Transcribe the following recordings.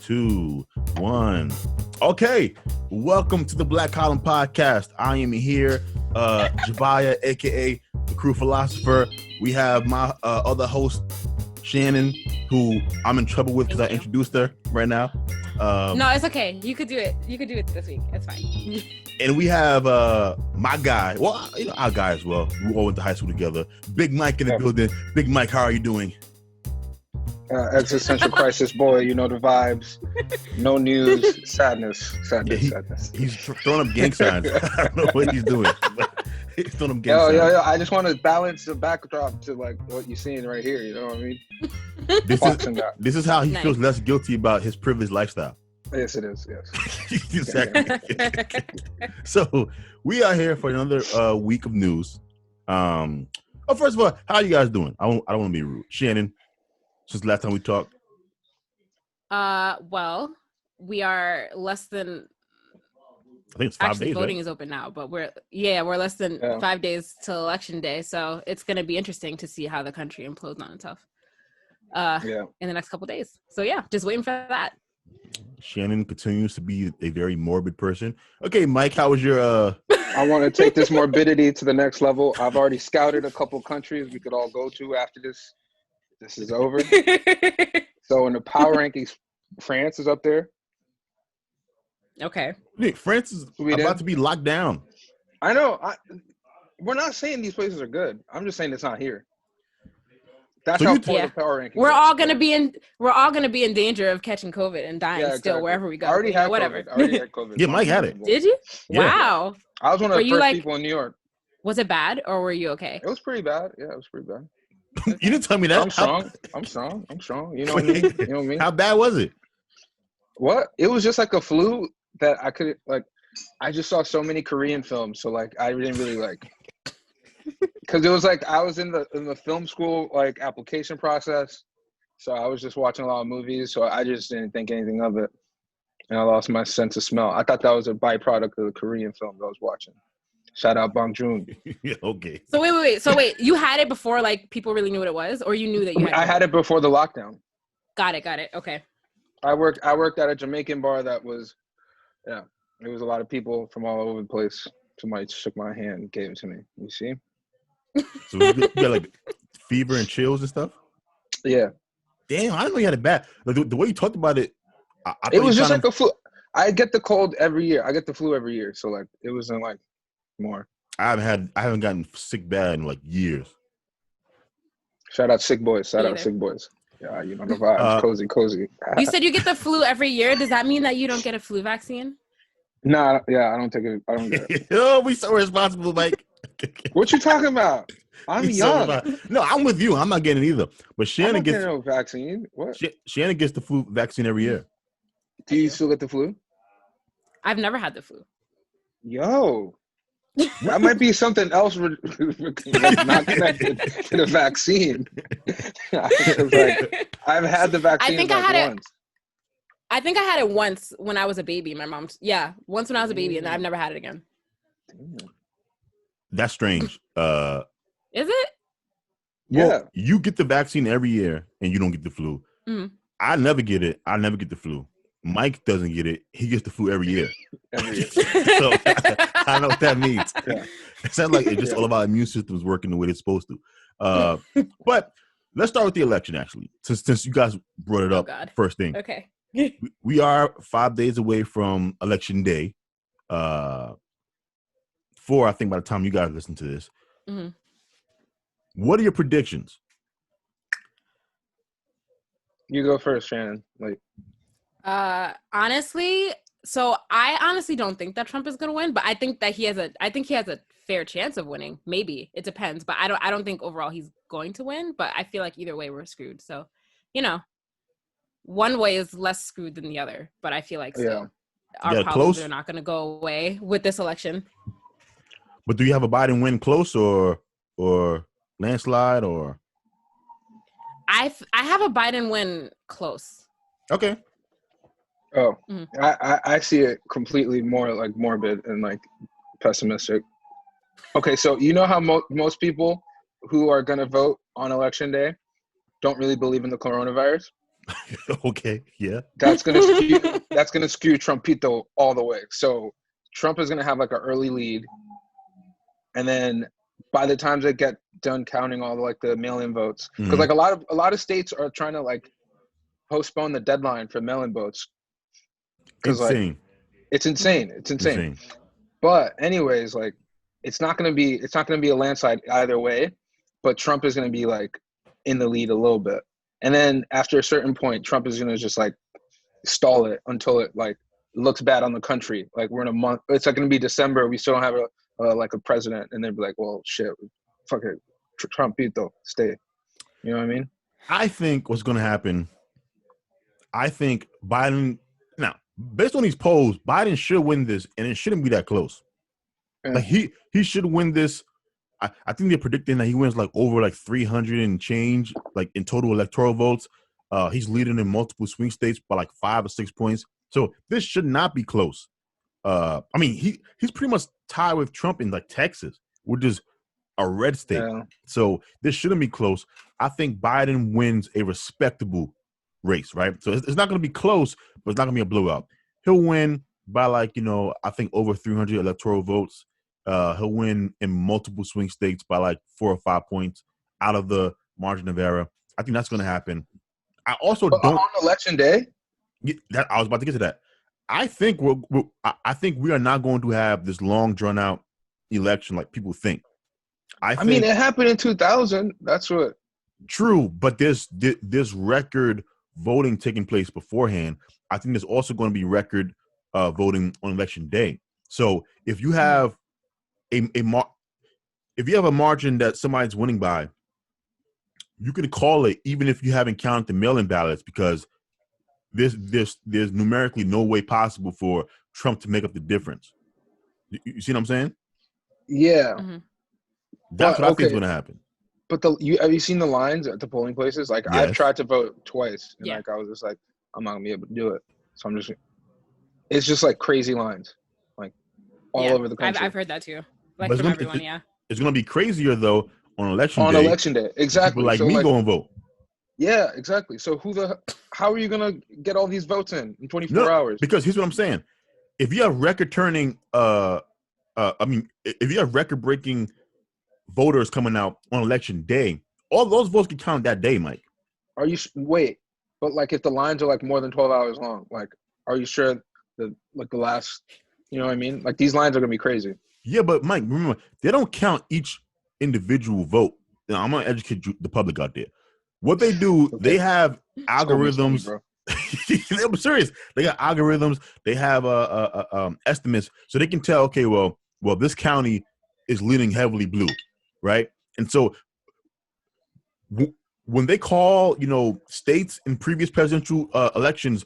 2, 1. Okay, welcome to the Black Column Podcast. I am here, Jabia, aka the Crew Philosopher. We have my other host, Shannon, who I'm in trouble with because I introduced her right now. No, it's okay. You could do it. You could do it this week. It's fine. And we have my guy. Well, you know, our guy as well. We all went to high school together. Big Mike in the building. Big Mike, how are you doing? Existential crisis, boy. You know the vibes. No news. Sadness. Sadness. He's throwing up gang signs. I don't know what he's doing. But he's throwing up gang signs. Yo. I just want to balance the backdrop to like what you're seeing right here. You know what I mean? This is how he feels less guilty about his privileged lifestyle. Yes, it is. Yes. Exactly. So we are here for another week of news. First of all, how are you guys doing? I don't want to be rude. Shannon, since last time we talked. Well, we are less than. I think it's 5 actually, days. Voting right? is open now, but we're less than 5 days till election day, so it's going to be interesting to see how the country implodes on itself. In the next couple days. So yeah, just waiting for that. Shannon continues to be a very morbid person. Okay, Mike, how was your I want to take this morbidity to the next level. I've already scouted a couple countries we could all go to after this is over. So in the power rankings, France is up there. Okay. Nick, France is about to be locked down. I know. We're not saying these places are good. I'm just saying it's not here. That's how poor the power rankings. We're all gonna be in danger of catching COVID and dying still wherever we go. I already had whatever. COVID. I already had COVID. Yeah, Mike had it. Did you? Yeah. Wow. I was one of the first people in New York. Was it bad or were you okay? It was pretty bad. Yeah, it was pretty bad. You didn't tell me that. I'm strong. You know what I mean? You know what I mean? How bad was it? What? It was just like a flu that I could like. I just saw so many Korean films, so like I didn't really like. Because it was like I was in the film school like application process, so I was just watching a lot of movies, so I just didn't think anything of it, and I lost my sense of smell. I thought that was a byproduct of the Korean films I was watching. Shout out Bong Joon. Yeah, okay. So wait. So wait, you had it before like people really knew what it was, or you knew that you had it? I had it before the lockdown. Got it. Okay. I worked at a Jamaican bar that was, there was a lot of people from all over the place. Somebody shook my hand and gave it to me. You see? So you got like fever and chills and stuff? Yeah. Damn, I didn't know you had it bad. Like the way you talked about it, I it was just like a flu. I get the cold every year. I get the flu every year. So like it wasn't like more. I haven't gotten sick bad in like years. Shout out sick boys. Sick boys. Yeah, you know the vibes. Cozy. You said you get the flu every year. Does that mean that you don't get a flu vaccine? Nah, I don't take it. I don't get it. Oh, we so responsible, Mike. What you talking about? I'm young. No, I'm with you. I'm not getting it either. But Shannon gets no vaccine. What? Shannon gets the flu vaccine every year. Do you still get the flu? I've never had the flu. Yo, that might be something else not connected to the vaccine. Like, I've had the vaccine. I think I had it once when I was a baby. My mom, once when I was a baby, and I've never had it again. That's strange. Is it? Well, you get the vaccine every year, and you don't get the flu. Mm-hmm. I never get it. I never get the flu. Mike doesn't get it. He gets the flu every year. So I know what that means. Yeah. It sounds like it's just all about immune systems working the way they're supposed to. But let's start with the election, actually, since you guys brought it up. First thing. Okay. We are 5 days away from election day. 4, I think, by the time you guys listen to this. Mm-hmm. What are your predictions? You go first, Shannon. Like, honestly, so I honestly don't think that Trump is going to win, but I think that he has a fair chance of winning. Maybe it depends, but I don't think overall he's going to win. But I feel like either way we're screwed. So, one way is less screwed than the other. But I feel like our problems are not going to go away with this election. But do you have a Biden win close or landslide or? I have a Biden win close. Okay. Oh, I see it completely more like morbid and like pessimistic. Okay, so you know how most people who are going to vote on election day don't really believe in the coronavirus? Okay, yeah. That's gonna skew Trumpito all the way. So Trump is gonna have like an early lead, and then by the time they get done counting all the mail-in votes, because like a lot of states are trying to like postpone the deadline for mail-in votes, because like it's insane. But anyways, like it's not gonna be a landslide either way, but Trump is gonna be like in the lead a little bit, and then after a certain point, Trump is gonna just like stall it until it like looks bad on the country. Like we're in a month, it's like gonna be December, we still don't have a president, and they'd be like, well, shit, fuck it, Trumpito, stay. You know what I mean? I think what's gonna happen. I think Biden now, based on these polls, Biden should win this, and it shouldn't be that close. Like he should win this. I think they're predicting that he wins like over like 300 and change, like in total electoral votes. He's leading in multiple swing states by like 5 or 6 points. So this should not be close. I mean, he's pretty much tied with Trump in like Texas, which is a red state. Yeah. So this shouldn't be close. I think Biden wins a respectable race, right? So it's not going to be close, but it's not going to be a blowout. He'll win by like, I think over 300 electoral votes. He'll win in multiple swing states by like 4 or 5 points out of the margin of error. I think that's going to happen. I also don't on election day. I was about to get to that. I think we are not going to have this long drawn out election like people think. I mean, it happened in 2000. That's what. True, but there's record voting taking place beforehand. I think there's also going to be record voting on election day. So if you have if you have a margin that somebody's winning by, you can call it even if you haven't counted the mail-in ballots, because there's numerically no way possible for Trump to make up the difference. You see what I'm saying? Yeah. Mm-hmm. That's what I think is going to happen. But have you seen the lines at the polling places? Like yes. I've tried to vote twice, and like I was just like, I'm not gonna be able to do it. So it's just like crazy lines, like all over the country. I've heard that too. Like from everyone, yeah. It's gonna be crazier though on election day. On election day, exactly. People like me go and vote. Yeah, exactly. So how are you gonna get all these votes in 24 hours? Because here's what I'm saying: if you have record turning, if you have record breaking voters coming out on election day, all those votes can count that day, Mike. But like if the lines are like more than 12 hours long, like are you sure that like the last, you know what I mean? Like these lines are gonna be crazy. Yeah, but Mike, remember, they don't count each individual vote. Now, I'm gonna educate the public out there. What they do, they have algorithms. I'm serious. They got algorithms. They have estimates, so they can tell. Okay, well, this county is leaning heavily blue, right? And so when they call, states in previous presidential elections,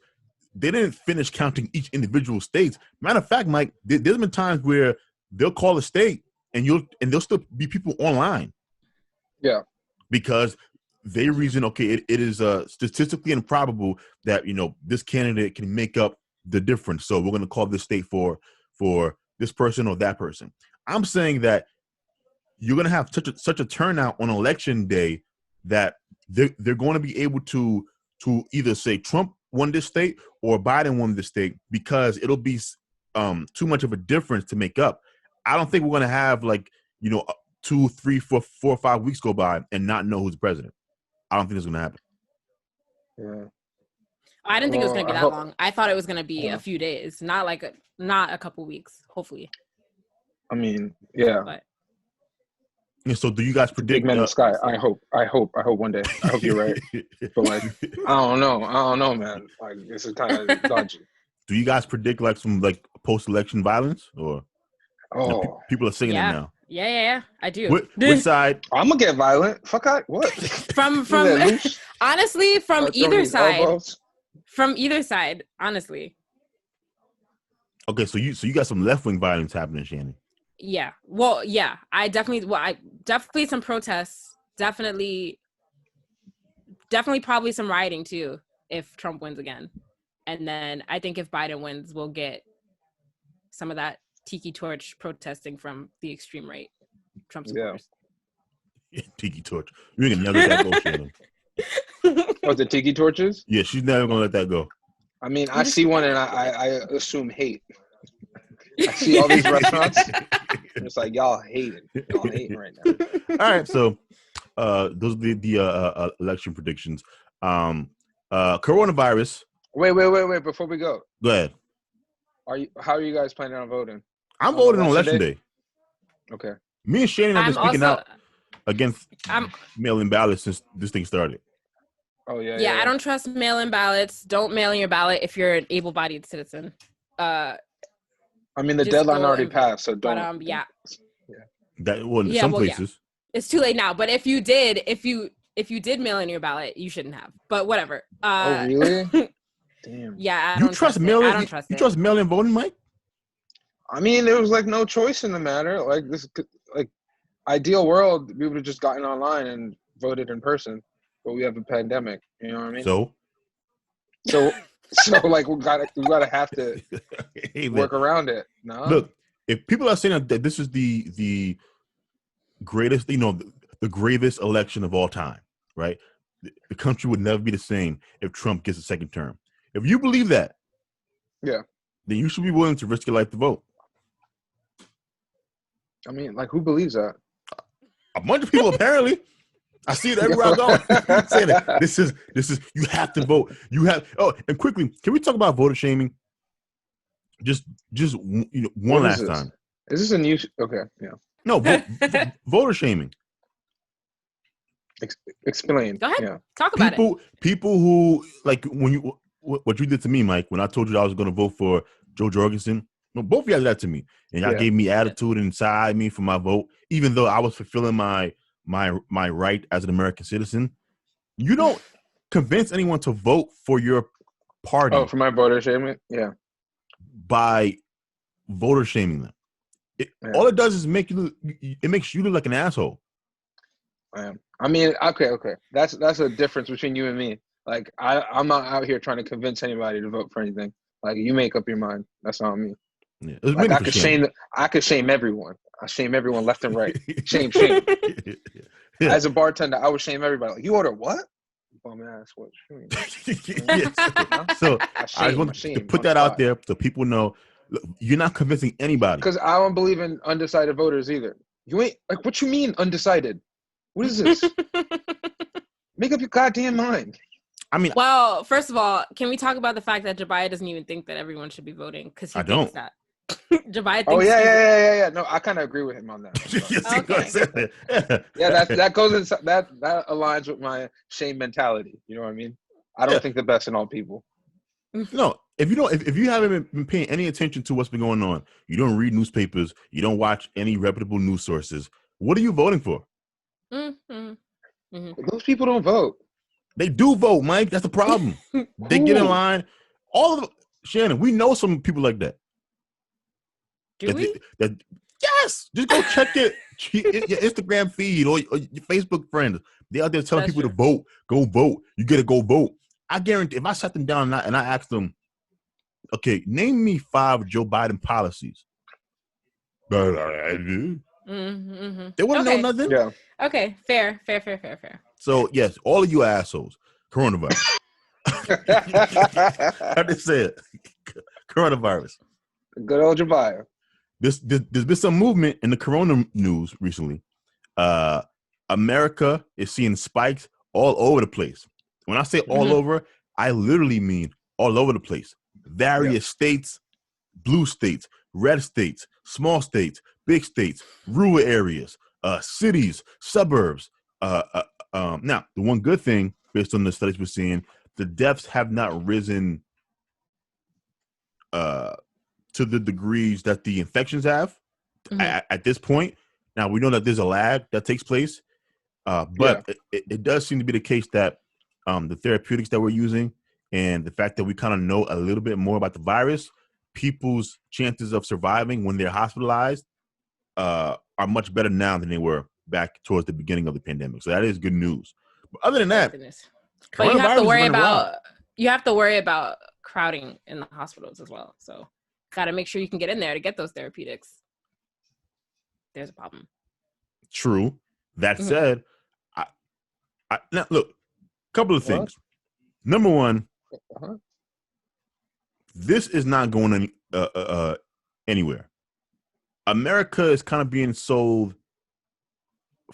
they didn't finish counting each individual states. Matter of fact, Mike, there's been times where they'll call a state and there'll still be people online. Yeah, because they reason, okay, it is statistically improbable that this candidate can make up the difference, so we're going to call this state for this person or that person. I'm saying that you're going to have such a turnout on election day that they're going to be able to either say Trump won this state or Biden won this state, because it'll be too much of a difference to make up. I don't think we're going to have 2, 3, 4, 4 or 5 weeks go by and not know who's president. I don't think it's going to happen. Yeah. I didn't think it was going to be that long. I thought it was going to be a few days, not a couple weeks, hopefully. I mean, yeah. But. And so do you guys predict? Big man in the sky. I hope one day. I hope you're right. But I don't know, man. Like this is kind of dodgy. Do you guys predict some post-election violence, or people are singing it now? Yeah, I do. Which side? I'm gonna get violent. What? From honestly, from either side. Elbows? From either side, honestly. Okay, so you got some left-wing violence happening, Shannon. Yeah. Well, yeah. I definitely some protests. Definitely probably some rioting too if Trump wins again. And then I think if Biden wins, we'll get some of that tiki torch protesting from the extreme right, Trump supporters. Yeah. Tiki torch. You ain't gonna never that go, Shannon. Oh, the tiki torches? Yeah, she's never gonna let that go. I mean, I see one and I assume hate. I see all these restaurants. It's like y'all hating right now. All right, so those are the election predictions. Coronavirus. Wait. Before we go ahead. How are you guys planning on voting? I'm voting on election day. Okay. Me and Shannon have been speaking out against mail-in ballots since this thing started. Oh yeah. Yeah, I don't trust mail-in ballots. Don't mail in your ballot if you're an able-bodied citizen. I mean, the deadline already passed, so don't. But yeah. Some places. Yeah. It's too late now. But if you did mail in your ballot, you shouldn't have. But whatever. Oh really? Damn. Yeah, I don't trust mail-in. I don't trust it. You trust mail-in voting, Mike? I mean, there was like no choice in the matter. Like this, like ideal world, we would have just gotten online and voted in person. But we have a pandemic. You know what I mean? So like we gotta have to work around it. No. Look, if people are saying that this is the greatest, the gravest election of all time, right? The country would never be the same if Trump gets a second term. If you believe that, yeah, then you should be willing to risk your life to vote. I mean, like, who believes that? A bunch of people, apparently. I see it everywhere I go. Saying it. This is. You have to vote. You have. Oh, and quickly, can we talk about voter shaming? Just one last time. Is this a new? Okay, yeah. No, voter shaming. Explain. Go ahead. Yeah. Talk about it. People who like what you did to me, Mike, when I told you I was going to vote for Joe Jorgensen. No, both of y'all did that to me, and y'all gave me attitude and side me for my vote, even though I was fulfilling my right as an American citizen. You don't convince anyone to vote for your party. Oh, for my voter shaming? Yeah. By voter shaming them. All it does is makes you look like an asshole. I mean, okay. That's a difference between you and me. Like, I'm not out here trying to convince anybody to vote for anything. Like, you make up your mind. That's not me. Yeah, like, I could shame everyone. I shame everyone left and right. Shame. Yeah. As a bartender, I would shame everybody. Like, you order what? Bum ass. What? So I just want to put that out there so people know. Look, you're not convincing anybody. Because I don't believe in undecided voters either. You ain't like, what you mean undecided? What is this? Make up your goddamn mind. I mean, well, first of all, can we talk about the fact that Jabia doesn't even think that everyone should be voting because he thinks that. Jabia thinks. Oh yeah. No, I kind of agree with him on that. Okay. Yeah, that goes inside, that aligns with my shame mentality. You know what I mean? I don't think the best in all people. No, if you haven't been paying any attention to what's been going on, you don't read newspapers, you don't watch any reputable news sources. What are you voting for? Mm-hmm. Those people don't vote. They do vote, Mike. That's the problem. They get in line. All of them. Shannon, we know some people like that. Do we? Yes. Just go check your Instagram feed or your Facebook friends. They're out there telling people to vote. Go vote. You got to go vote. I guarantee if I sat them down and I asked them, okay, name me 5 Joe Biden policies. They wouldn't know nothing. Yeah. Okay. Fair. So, yes, all of you assholes, coronavirus. I just said coronavirus. Good old Jabia. There's been some movement in the corona news recently. America is seeing spikes all over the place. When I say all over, I literally mean all over the place. Various states, blue states, red states, small states, big states, rural areas, cities, suburbs. Now, the one good thing, based on the studies we're seeing, the deaths have not risen to the degrees that the infections have at this point. Now, we know that there's a lag that takes place, but it does seem to be the case that the therapeutics that we're using and the fact that we kind of know a little bit more about the virus, people's chances of surviving when they're hospitalized are much better now than they were back towards the beginning of the pandemic. So that is good news. But other than that, but you have to worry about crowding in the hospitals as well. So got to make sure you can get in there to get those therapeutics. There's a problem. True. That said, now look, couple of things. Number one, this is not going anywhere. America is kind of being sold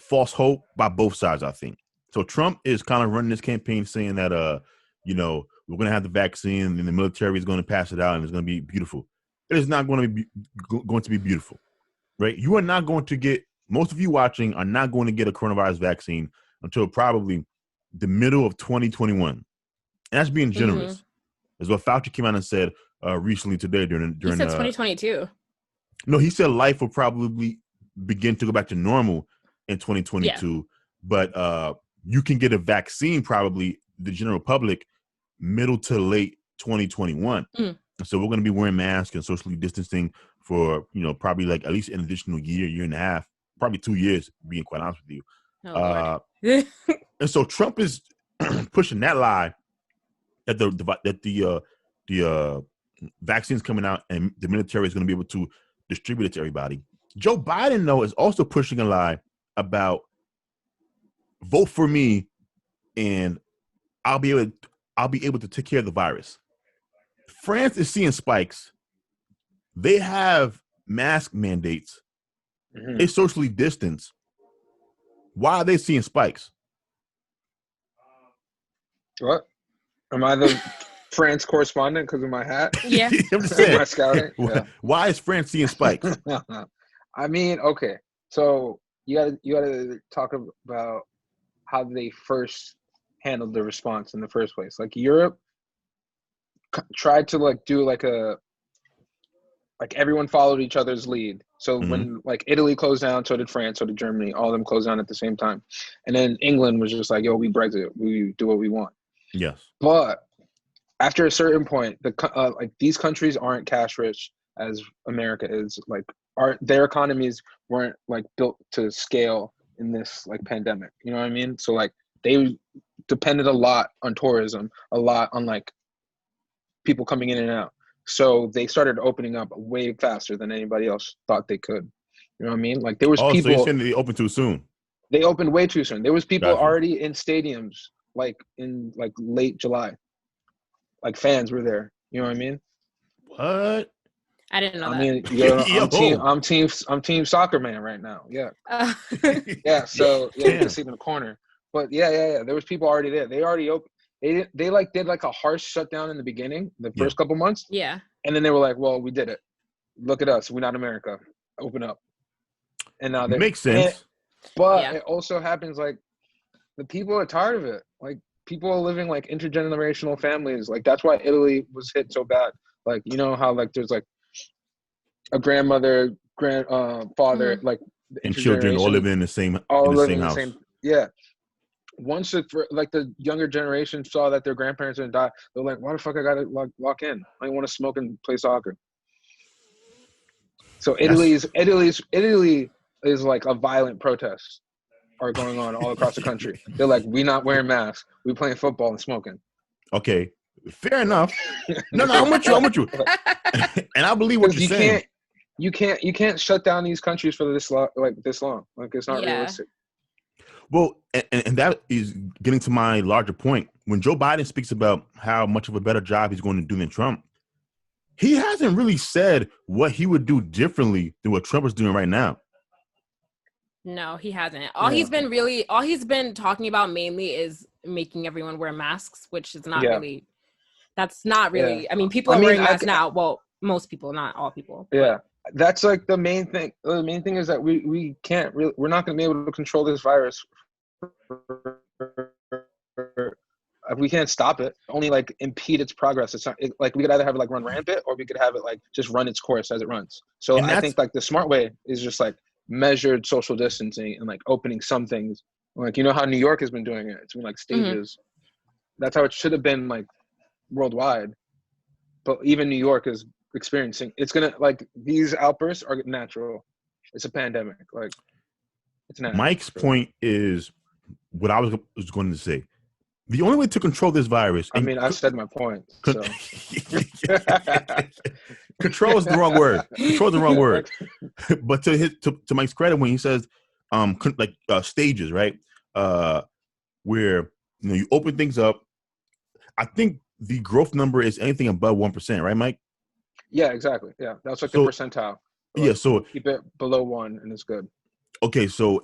false hope by both sides, I think. So Trump is kind of running this campaign saying that, we're going to have the vaccine and the military is going to pass it out and it's going to be beautiful. It is not going to be beautiful, right? You are not going to get, most of you watching are not going to get a coronavirus vaccine until probably the middle of 2021. And that's being generous. Is what Fauci came out and said recently today during he said 2022. No, he said life will probably begin to go back to normal in 2022, but you can get a vaccine probably the general public middle to late 2021. So we're going to be wearing masks and socially distancing for probably like at least an additional year and a half, probably 2 years. Being quite honest with you, and so Trump is pushing that lie that the vaccine's coming out and the military is going to be able to distribute it to everybody. Joe Biden, though, is also pushing a lie about vote for me and I'll be able to take care of the virus. France is seeing spikes. They have mask mandates. They socially distance. Why are they seeing spikes? What? Am I the France correspondent because of my hat? Yeah. I'm just saying. My scouting? Yeah. Why is France seeing spikes? I mean, okay. So you gotta talk about how they first handled the response in the first place. Like Europe tried to do everyone followed each other's lead. So when Italy closed down, so did France, so did Germany. All of them closed down at the same time. And then England was just like, yo, we Brexit. We do what we want. Yes. But after a certain point, these countries aren't cash rich as America is. Their economies weren't built to scale in this pandemic. You know what I mean? So they depended a lot on tourism, a lot on people coming in and out. So they started opening up way faster than anybody else thought they could. You know what I mean? There was people. So you're saying they opened too soon? They opened way too soon. There was people already in stadiums in late July. Fans were there. You know what I mean? What? I didn't know that. I mean, I'm team soccer man right now. Yeah. Yeah. So you can see in the corner. But yeah. There was people already there. They already opened. They did a harsh shutdown in the beginning, the first couple months. Yeah. And then they were like, well, we did it. Look at us. We're not America. Open up. And now they makes sense. But it also happens the people are tired of it. People are living intergenerational families. That's why Italy was hit so bad. You know how there's a grandmother, father, and children all living in the same house. Yeah. Once the younger generation saw that their grandparents didn't die, they're like, why the fuck I gotta lock in? I want to smoke and play soccer. So Italy is a violent protest are going on all across the country. They're like, we not wearing masks, we playing football and smoking. Okay, fair enough. No, I'm with you. And I believe what you're saying. You can't shut down these countries for this long. It's not realistic. Well, and that is getting to my larger point. When Joe Biden speaks about how much of a better job he's going to do than Trump, he hasn't really said what he would do differently than what Trump is doing right now. No, he hasn't. All he's been talking about mainly is making everyone wear masks, which is not really. That's not really. Yeah. I mean, people are wearing masks now. Well, most people, not all people. Yeah. That's the main thing. The main thing is that we can't really, we're not going to be able to control this virus. We can't stop it. Only impede its progress. It's not we could either have it run rampant or we could have it just run its course as it runs. So I think the smart way is just measured social distancing and opening some things. How New York has been doing it. It's been stages. That's how it should have been worldwide. But even New York is experiencing, it's gonna these outbursts are natural. It's a pandemic. It's natural. Mike's point is what I was going to say. The only way to control this virus. I mean, I said my point. So. Control is the wrong word. Control is the wrong word. But to Mike's credit, when he says stages, right? Where you open things up. I think the growth number is anything above 1%, right, Mike? Yeah, exactly. Yeah, that's like the percentile. Yeah, so keep it below 1 and it's good. Okay, so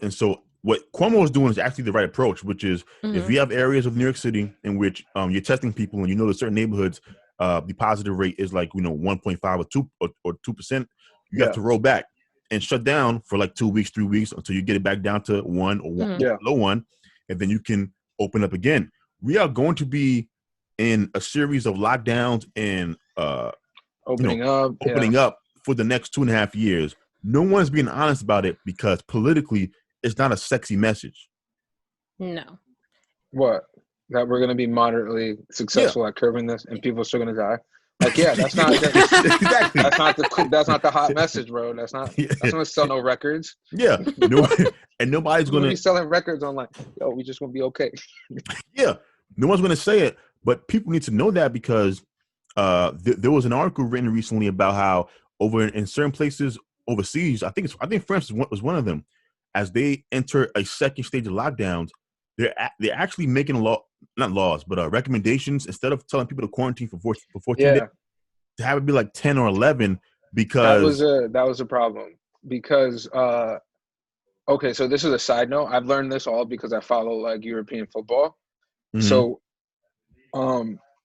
what Cuomo is doing is actually the right approach, which is if you have areas of New York City in which you're testing people and you know that certain neighborhoods the positive rate is like 1.5 or 2%, you have to roll back and shut down for like 2 weeks, 3 weeks until you get it back down to 1 or below 1, and then you can open up again. We are going to be in a series of lockdowns and opening up for the next 2.5 years. No one's being honest about it because politically it's not a sexy message. No. What? That we're going to be moderately successful at curbing this and people are still going to die? Like, yeah, that's not exactly. That's not the hot message, bro. That's not going to sell no records. Yeah. And nobody's going to be selling records on like, yo, we just going to be okay. Yeah. No one's going to say it, but people need to know that because there was an article written recently about how over in certain places overseas, I think France was one of them. As they enter a second stage of lockdowns, they're actually making not laws, but recommendations. Instead of telling people to quarantine for 14 days, to have it be like 10 or 11 because that was a problem. Because okay, so this is a side note. I've learned this all because I follow like European football. Mm-hmm. So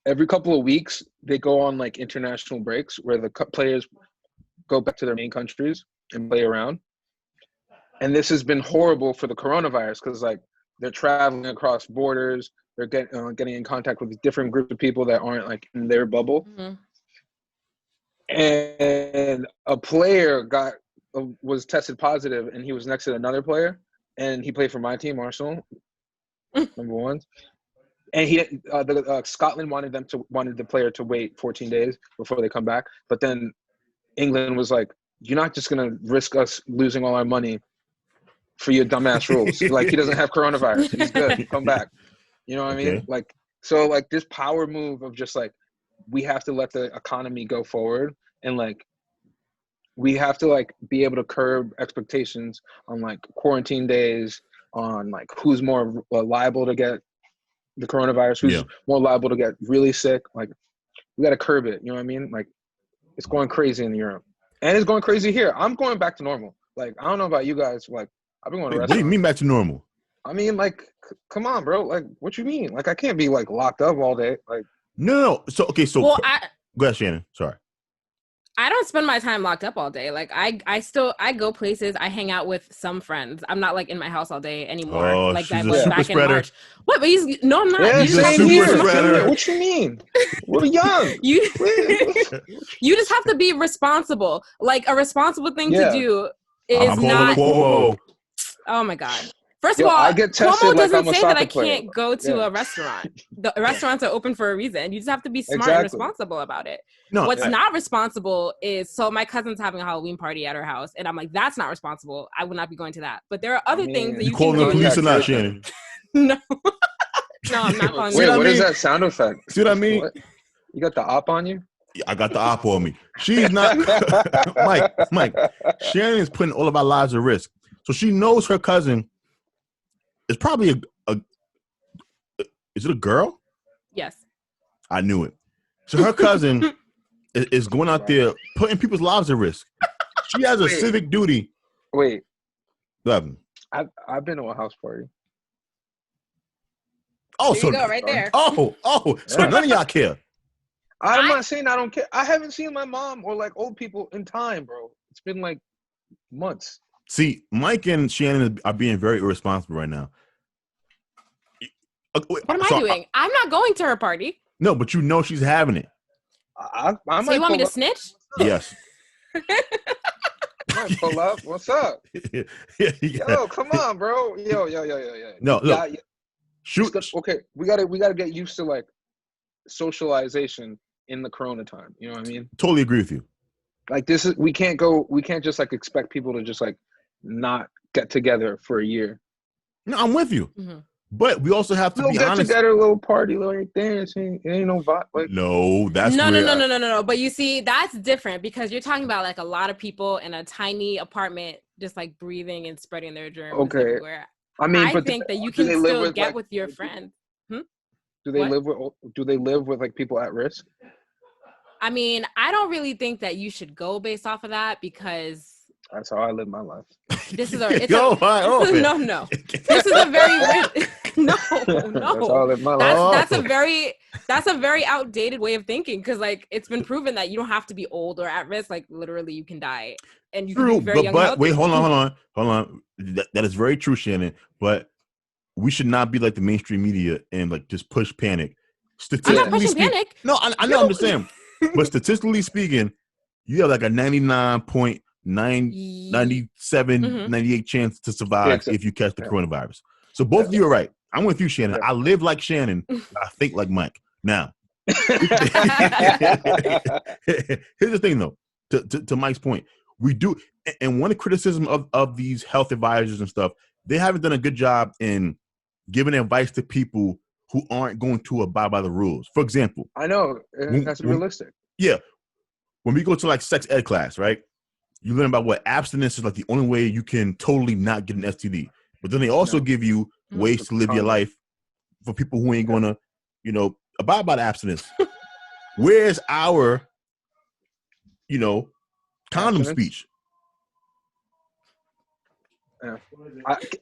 every couple of weeks they go on like international breaks where the players go back to their main countries and play around. And this has been horrible for the coronavirus because like they're traveling across borders, they're getting in contact with different groups of people that aren't like in their bubble. Mm-hmm. And a player was tested positive, and he was next to another player, and he played for my team, Arsenal, number 1. And Scotland wanted the player to wait 14 days before they come back, but then England was like, "You're not just gonna risk us losing all our money for your dumbass rules. Like, he doesn't have coronavirus. He's good. Come back." You know what I mean? Like, so like this power move of just like, we have to let the economy go forward, and like we have to like be able to curb expectations on like quarantine days, on like who's more liable to get the coronavirus, who's more liable to get really sick. Like, we got to curb it. You know what I mean? Like, it's going crazy in Europe, and it's going crazy here. I'm going back to normal. Like, I don't know about you guys. Like, I've been going to restaurants. What do you mean back to normal? I mean, like, come on, bro. Like, what you mean? Like, I can't be like locked up all day. Like, no. So go ahead, Shannon. Sorry. I don't spend my time locked up all day. Like, I go places. I hang out with some friends. I'm not like in my house all day anymore. Oh, like she's I was back in March. What? But no, I'm not. Yeah, you just super spreader. What you mean? We're young. you just have to be responsible. Like, a responsible thing to do is not. Cuomo. Oh my God. First of all, I get tested Cuomo doesn't like say that I can't go to a restaurant. The restaurants are open for a reason. You just have to be smart and responsible about it. No, What's not responsible is, so my cousin's having a Halloween party at her house, and I'm like, that's not responsible. I would not be going to that. But there are other things that you can do. You calling the police or not, Shannon? No. No, I'm not calling. Wait, what is that sound effect? See what I mean? What? You got the op on you? Yeah, I got the op on me. She's not. Mike. Shannon is putting all of our lives at risk. So she knows her cousin is probably is it a girl? Yes. I knew it. So her cousin is going out there putting people's lives at risk. She has a civic duty. Wait. I've been to a house party. Oh, there you go, right there. Oh, so none of y'all care. I'm not saying I don't care. I haven't seen my mom or like old people in time, bro. It's been like months. See, Mike and Shannon are being very irresponsible right now. What am I doing? I'm not going to her party. No, but you know she's having it. I so you want me to snitch? Yes. Pull up. What's up? Yo, come on, bro. Yo. No, look. Shoot. Okay, we gotta get used to like socialization in the corona time. You know what I mean? Totally agree with you. Like, we can't just like expect people to just like not get together for a year. No, I'm with you. Mm-hmm. But we also have to be honest. Get together, a little party, little dance. It ain't no vibe. Like, no, that's no. But you see, that's different because you're talking about like a lot of people in a tiny apartment, just like breathing and spreading their germs everywhere. I mean, I think that you can still get with your friends. Do they live with like people at risk? I mean, I don't really think that you should go based off of that because that's how I live my life. This is no. This is a very no. That's how I live my life. That's a very outdated way of thinking because like it's been proven that you don't have to be old or at risk. Like literally, you can die and you can be very young. But wait, hold on. That is very true, Shannon. But we should not be like the mainstream media and like just push panic. I'm not pushing panic. No, I know. I'm just saying. But statistically speaking, you have like a 99.97, 98 chance to survive if you catch the coronavirus. So both of you are right. I'm with you, Shannon. I live like Shannon. I think like Mike. Now, here's the thing, though. To Mike's point, we do, and one criticism of these health advisors and stuff, they haven't done a good job in giving advice to people who aren't going to abide by the rules. For example, I know that's realistic. Yeah, when we go to like sex ed class, right? You learn about what abstinence is like the only way you can totally not get an STD. But then they also give you ways to live your life for people who ain't gonna, abide by the abstinence. Where's our, condom speech? Yeah.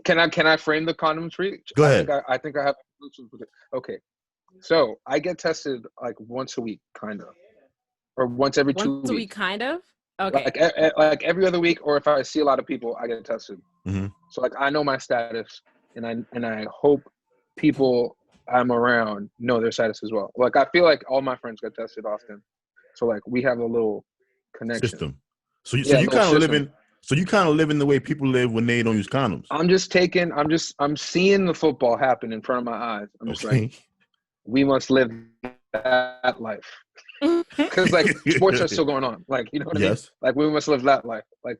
Can I frame the condom speech? Go ahead. I think I have. Okay, so I get tested like once a week, kind of, or once every 2 weeks. Once a week, kind of. Okay. Like every other week, or if I see a lot of people, I get tested. Mm-hmm. So like I know my status, and I hope people I'm around know their status as well. Like I feel like all my friends get tested often, so like we have a little connection. System. So you kind of living. So you kind of live in the way people live when they don't use condoms. I'm seeing the football happen in front of my eyes. I'm just like, we must live that life. Because like sports are still going on. Like, you know what I mean? Like we must live that life. Like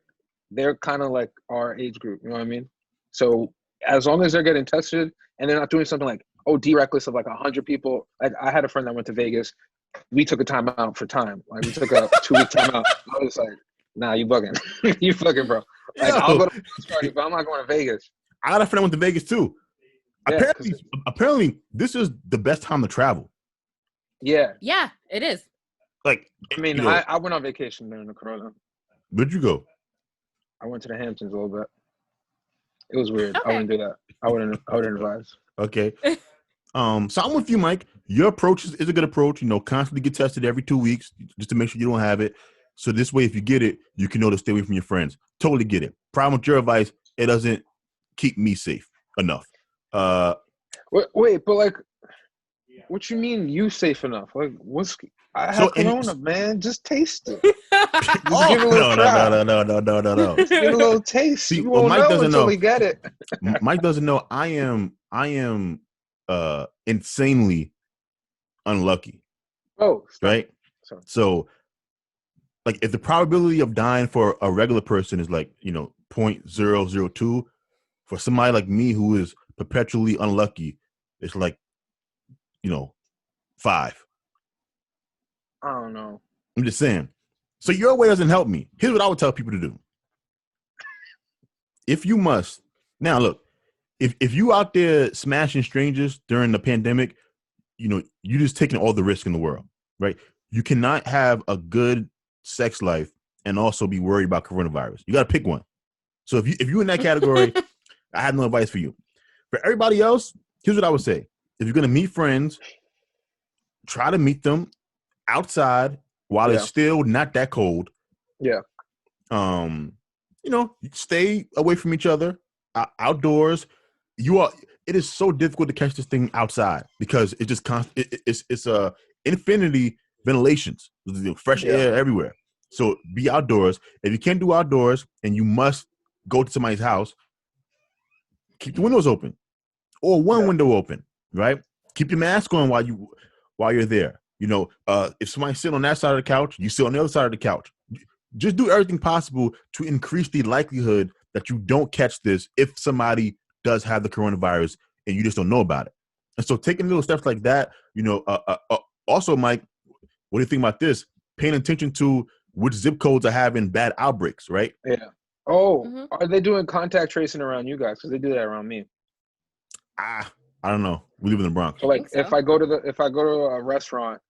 they're kind of like our age group. You know what I mean? So as long as they're getting tested and they're not doing something like OD reckless of like 100 people. Like I had a friend that went to Vegas. We took a time out for time. Like we took a 2-week time out. I was like, nah, you bugging. You fucking, bro. Like, I'll go to a party, but I'm not going to Vegas. I got a friend that went to Vegas, too. Yeah, apparently, this is the best time to travel. Yeah. Yeah, it is. Like, I mean, I went on vacation during the corona. Where'd you go? I went to the Hamptons a little bit. It was weird. Okay. I wouldn't do that. I wouldn't advise. Okay. So I'm with you, Mike. Your approach is a good approach. Constantly get tested every 2 weeks just to make sure you don't have it. So this way, if you get it, you can know to stay away from your friends. Totally get it. Problem with your advice, it doesn't keep me safe enough. Wait, but like, what you mean you safe enough? Like, I have corona, man. Just taste it. Just give it a little try. No. Just give it a little taste. See, you won't Mike know until we get it. Mike doesn't know I am insanely unlucky. Oh, right. Sorry. So, like, if the probability of dying for a regular person is like 0.002, for somebody like me who is perpetually unlucky, it's like 5. I don't know. I'm just saying. So your way doesn't help me. Here's what I would tell people to do. If you must, now look, if you out there smashing strangers during the pandemic, you just taking all the risk in the world, right? You cannot have a good sex life and also be worried about coronavirus. You got to pick one. So if you're in that category, I have no advice for you. For everybody else, here's what I would say. If you're going to meet friends, try to meet them outside while it's still not that cold. Yeah. Stay away from each other, outdoors. It is so difficult to catch this thing outside because it's just constant. It's infinity ventilations, fresh air everywhere. So be outdoors. If you can't do outdoors and you must go to somebody's house, keep the windows open or one window open, right? Keep your mask on while you're there. If somebody's sitting on that side of the couch, you sit on the other side of the couch. Just do everything possible to increase the likelihood that you don't catch this if somebody does have the coronavirus and you just don't know about it. And so taking little steps like that, also, Mike, what do you think about this? Paying attention to which zip codes are having bad outbreaks, right? Yeah. Oh, Are they doing contact tracing around you guys? Because they do that around me. I I don't know. We live in the Bronx. So like, if I go to a restaurant,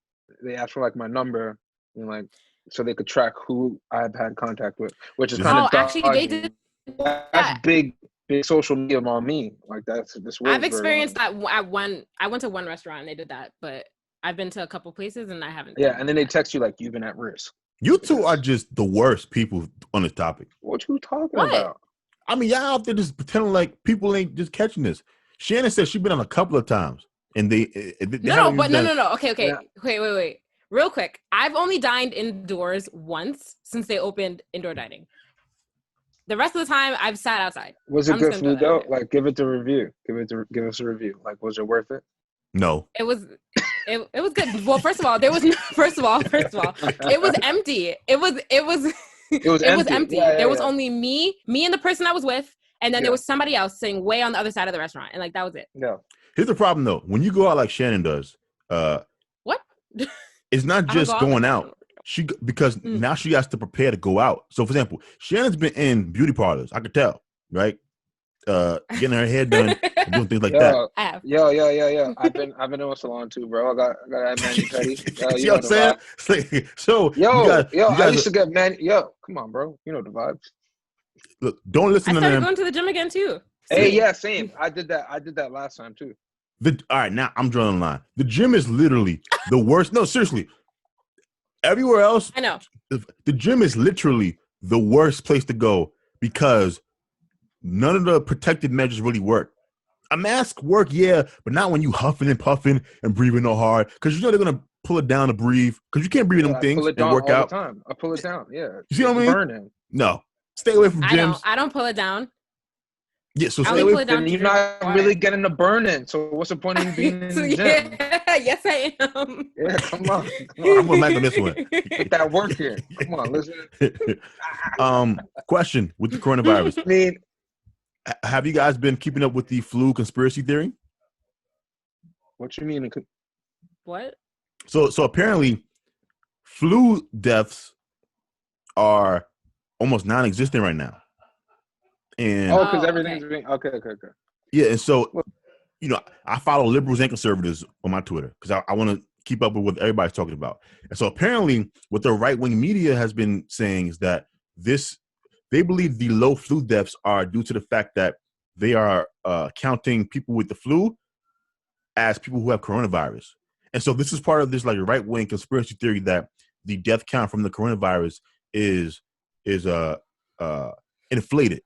they ask for like my number and like so they could track who I've had contact with, which is kind of actually they did that's big social media on me. Like this. I've experienced that at one. I went to one restaurant and they did that, but I've been to a couple places and I haven't. Yeah, and then they text you like you've been at risk. You two are just the worst people on this topic. What you talking about? I mean, y'all out there just pretending like people ain't just catching this. Shannon said she's been on a couple of times, and they no. Okay. Yeah. Wait. Real quick, I've only dined indoors once since they opened indoor dining. The rest of the time, I've sat outside. Was it good food though? Like, give us a review. Like, was it worth it? No. It was good. Well, first of all, it was empty. It was empty. There was only me and the person I was with, and then there was somebody else sitting way on the other side of the restaurant, and like that was it. No. Here's the problem though. When you go out like Shannon does, what? It's not just going out. Because now she has to prepare to go out. So, for example, Shannon's been in beauty parlors. I could tell, right? Getting her hair done, doing things like that. Yeah. I've been in a salon too, bro. I got mani-pedi. See what I'm saying? So, I used to get mani. Yo, come on, bro. You know the vibes. Look, don't listen to them. I started going to the gym again too. Hey, yeah, same. I did that last time too. All right, now I'm drawing a line. The gym is literally the worst. No, seriously. Everywhere else, I know. The gym is literally the worst place to go because none of the protective measures really work. A mask work, yeah, but not when you huffing and puffing and breathing all hard because you know they're gonna pull it down to breathe because you can't breathe in them things and work out. I pull it down. Yeah, you see what I mean? Burning. No, stay away from gyms. I don't pull it down. Yeah, so stay away. Then you're not really getting the burn-in. So what's the point of you being in the gym? Yes, I am. Yeah, come on. I'm going back on this one. Put that work in. Come on, listen. Question with the coronavirus. I mean, have you guys been keeping up with the flu conspiracy theory? What you mean? What? So apparently, flu deaths are almost non-existent right now. And because everything's being okay. Yeah, and so I follow liberals and conservatives on my Twitter because I want to keep up with what everybody's talking about. And so apparently, what the right-wing media has been saying is that they believe the low flu deaths are due to the fact that they are counting people with the flu as people who have coronavirus. And so this is part of this like right-wing conspiracy theory that the death count from the coronavirus is inflated.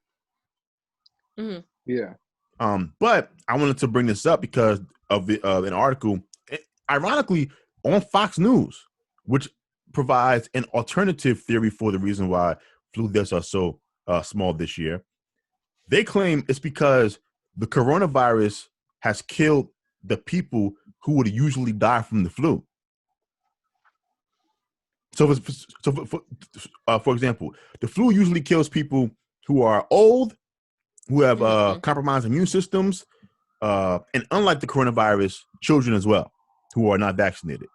Mm-hmm. Yeah. But I wanted to bring this up because of an article, ironically, on Fox News, which provides an alternative theory for the reason why flu deaths are so small this year. They claim it's because the coronavirus has killed the people who would usually die from the flu. So, for example, the flu usually kills people who are old, who have compromised immune systems, and unlike the coronavirus, children as well, who are not vaccinated.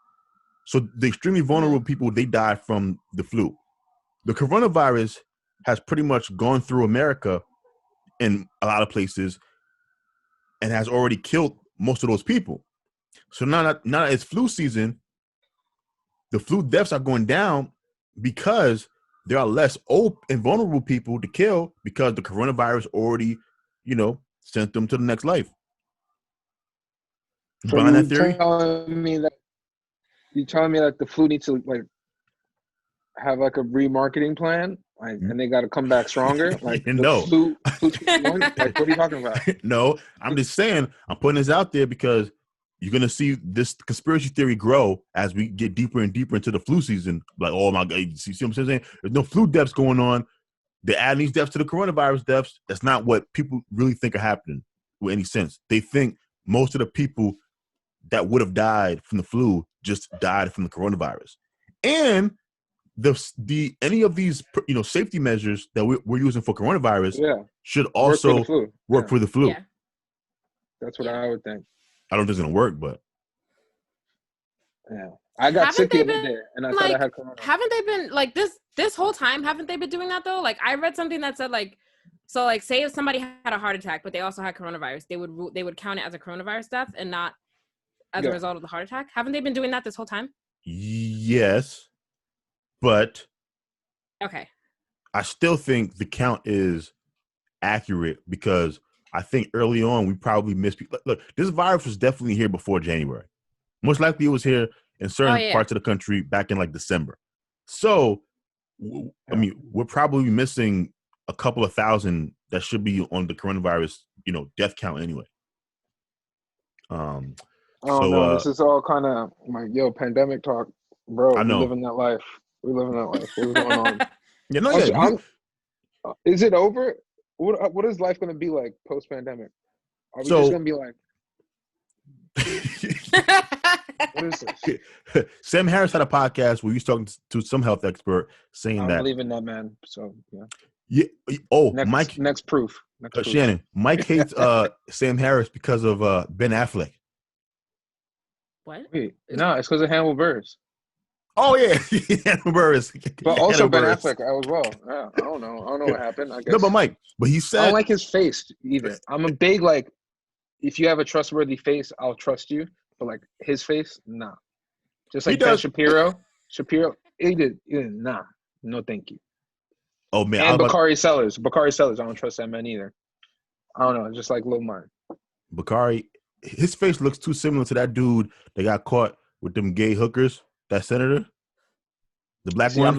So the extremely vulnerable people, they die from the flu. The coronavirus has pretty much gone through America in a lot of places and has already killed most of those people. So now that it's flu season, the flu deaths are going down because there are less old and vulnerable people to kill because the coronavirus already, sent them to the next life. So behind that theory? You telling me like the flu needs to like have like a remarketing plan, like, and they got to come back stronger? Like no, flu like what are you talking about? No, I'm just saying I'm putting this out there because you're gonna see this conspiracy theory grow as we get deeper and deeper into the flu season. Like, oh my God, you see what I'm saying? There's no flu deaths going on. They're adding these deaths to the coronavirus deaths. That's not what people really think are happening with any sense. They think most of the people that would have died from the flu just died from the coronavirus. And any of these safety measures that we're using for coronavirus should also work for the flu. Yeah. That's what I would think. I don't think it's gonna work, but I got sick the other day, and I thought I had corona. Haven't they been like this whole time? Haven't they been doing that though? Like I read something that said like So like, say if somebody had a heart attack, but they also had coronavirus, they would count it as a coronavirus death and not as a result of the heart attack. Haven't they been doing that this whole time? Yes, but okay. I still think the count is accurate because I think early on we probably missed people. Look, this virus was definitely here before January. Most likely it was here in certain parts of the country back in like December. So, I mean, we're probably missing a couple of thousand that should be on the coronavirus, death count anyway. I don't know. This is all kind of like, pandemic talk, bro. I know. We live in that life. What's going on? Is it over? What is life going to be like post-pandemic? Are we just going to be like... What is this? Sam Harris had a podcast where he was talking to some health expert saying that... I believe in that man, so yeah. Yeah. Oh, Mike. Next proof. Shannon. Mike hates Sam Harris because of Ben Affleck. What? Wait, no, it's because of Hannibal Buress. Oh yeah, Hannibal Buress. But also Ben Affleck as well. Yeah, I don't know what happened. I guess. No, but Mike. But he said I don't like his face either. I'm a big like, if you have a trustworthy face, I'll trust you. But like his face, nah. Just like Ben Shapiro. He did. Nah, no, thank you. Oh man, and Bakari Sellers. I don't trust that man either. I don't know, just like Lil Mine. Bakari, his face looks too similar to that dude that got caught with them gay hookers. That senator, the black one.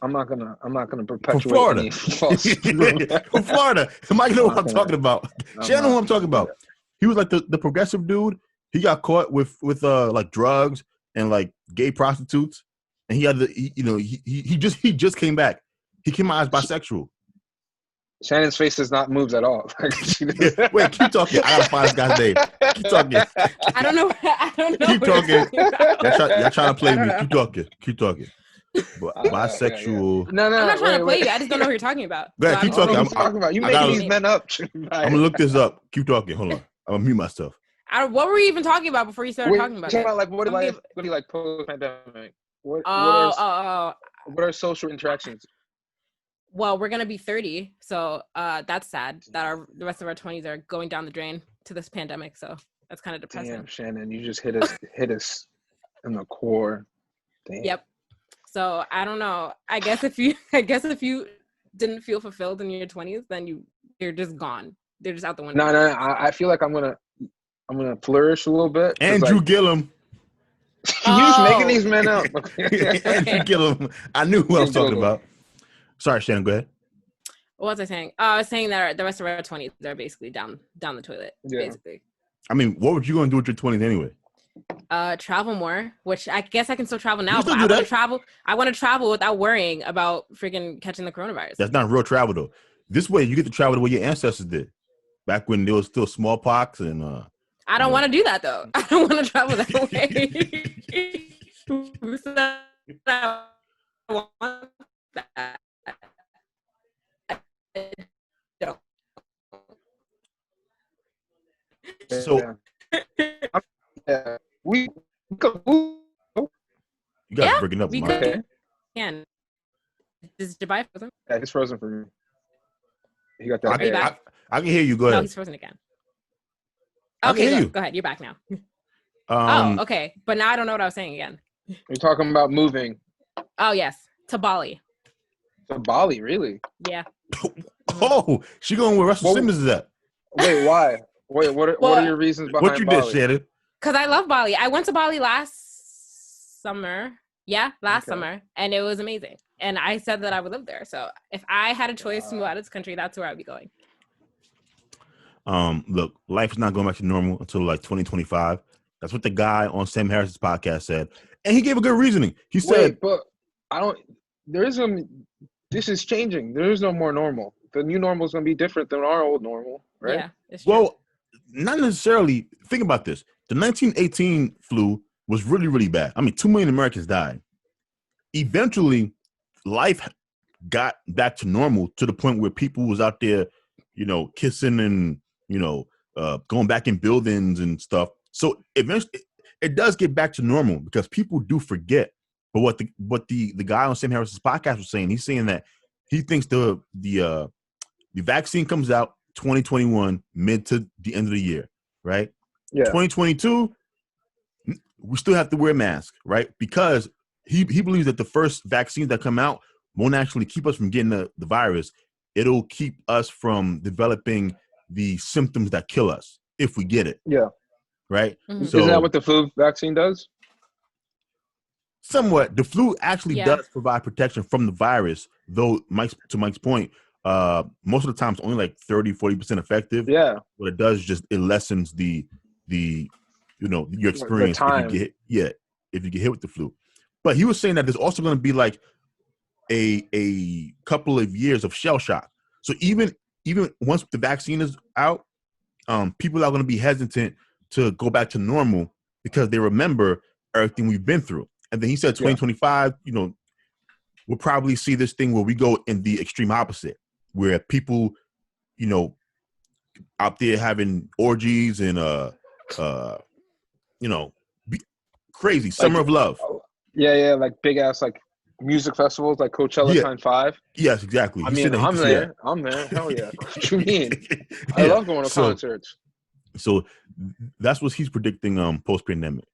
I'm not gonna perpetuate from Florida. Any false from Florida. Mike know what I'm talking about. Shannon, who I'm talking about. He was like the progressive dude. He got caught with like drugs and like gay prostitutes, and he had he just came back. He came out as bisexual. Shannon's face does not move at all. Wait, keep talking. I gotta find this guy's name. Keep talking. I don't know. Keep talking. Y'all trying to play me. Keep talking. But bisexual. No. I'm not trying to play you. I just don't know who you're talking about. Go ahead, keep talking. I'm talking about. You making these men up. I'm gonna look this up. Keep talking. Hold on. I'm gonna mute myself. What were we even talking about before you started talking about it? Like what do you like post-pandemic? What are social interactions? Well, we're gonna be 30, so that's sad that the rest of our 20s are going down the drain to this pandemic. So that's kind of depressing. Damn, Shannon, you just hit us in the core. Damn. Yep. So I don't know. I guess if you didn't feel fulfilled in your 20s, then you're just gone. They're just out the window. No. I feel like I'm gonna flourish a little bit. Andrew Gillum. You just making these men up. Andrew Gillum. I knew who I was talking about. Sorry, Shannon, go ahead. What was I saying? I was saying that the rest of our 20s are basically down the toilet, basically. I mean, what were you going to do with your 20s anyway? Travel more, which I guess I can still travel now, but I want to travel without worrying about freaking catching the coronavirus. That's not real travel, though. This way, you get to travel the way your ancestors did, back when there was still smallpox and... I don't want to do that, though. I don't want to travel that way. So we you guys are breaking up. We can. Is Jabia frozen? Yeah, he's frozen for me. He got that. I can hear you. Go ahead. No, he's frozen again. Okay, go ahead. You're back now. Okay. But now I don't know what I was saying again. You're talking about moving. Oh, yes. To Bali. To Bali, really? Yeah. Oh, she going where Russell Simmons is at. Wait, why? Wait, what are your reasons behind what you Bali? did, Shannon? Because I love Bali. I went to Bali last summer. Yeah, last summer. And it was amazing. And I said that I would live there. So if I had a choice to move out of this country, that's where I'd be going. Look, life is not going back to normal until like 2025. That's what the guy on Sam Harris's podcast said. And he gave a good reasoning. He said, but this is changing. There is no more normal. The new normal is going to be different than our old normal, right? Yeah, it's true. Well, not necessarily. Think about this. The 1918 flu was really, really bad. I mean, 2 million Americans died. Eventually, life got back to normal to the point where people was out there, kissing and, going back in buildings and stuff. So eventually, it does get back to normal because people do forget. But what the guy on Sam Harris's podcast was saying, he's saying that he thinks the The vaccine comes out 2021, mid to the end of the year, right? Yeah. 2022, we still have to wear masks, right? Because he believes that the first vaccines that come out won't actually keep us from getting the virus. It'll keep us from developing the symptoms that kill us if we get it. Yeah. Right? Mm-hmm. So, isn't that what the flu vaccine does? Somewhat. The flu actually does provide protection from the virus, though to Mike's point, most of the time it's only like 30-40% effective. Yeah. What it does is just it lessens the your experience if you get hit with the flu. But he was saying that there's also going to be like a couple of years of shell shock. So even once the vaccine is out, people are going to be hesitant to go back to normal because they remember everything we've been through. And then he said 2025, we'll probably see this thing where we go in the extreme opposite, where people, out there having orgies and crazy summer of love. Yeah, like big ass like music festivals like Coachella Time 5. Yes, exactly. I mean, I'm there. Hell yeah. What you mean? I love going to concerts. So that's what he's predicting post-pandemic.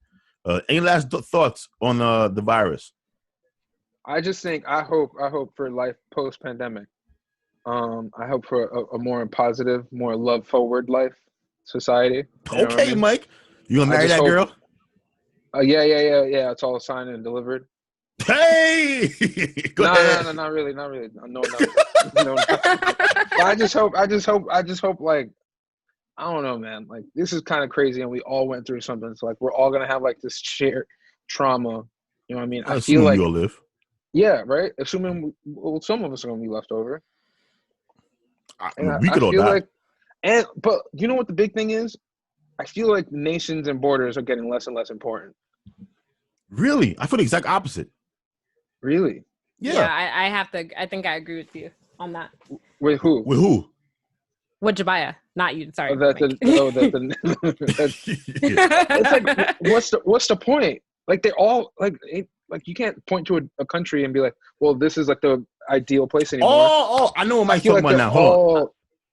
Any last thoughts on the virus? I just think I hope for life post-pandemic. I hope for a more positive, more love-forward life society. Okay, Mike. You gonna marry that girl? Yeah. It's all signed and delivered. Hey! No, not really. No. I just hope like, I don't know, man. Like, this is kind of crazy, and we all went through something. So, like, we're all gonna have like this shared trauma. You know what I mean? I feel like we all live. Yeah, right. Assuming some of us are gonna be left over. We could all die. But you know what the big thing is? I feel like nations and borders are getting less and less important. Really? I feel the exact opposite. Really? Yeah. I think I agree with you on that. With who? With Jabia, not you. Sorry. It's like, what's the point? Like, they're all like you can't point to a country and be like, well, this is like the ideal place anymore. Oh, I know what Mike's talking about now. Hold on.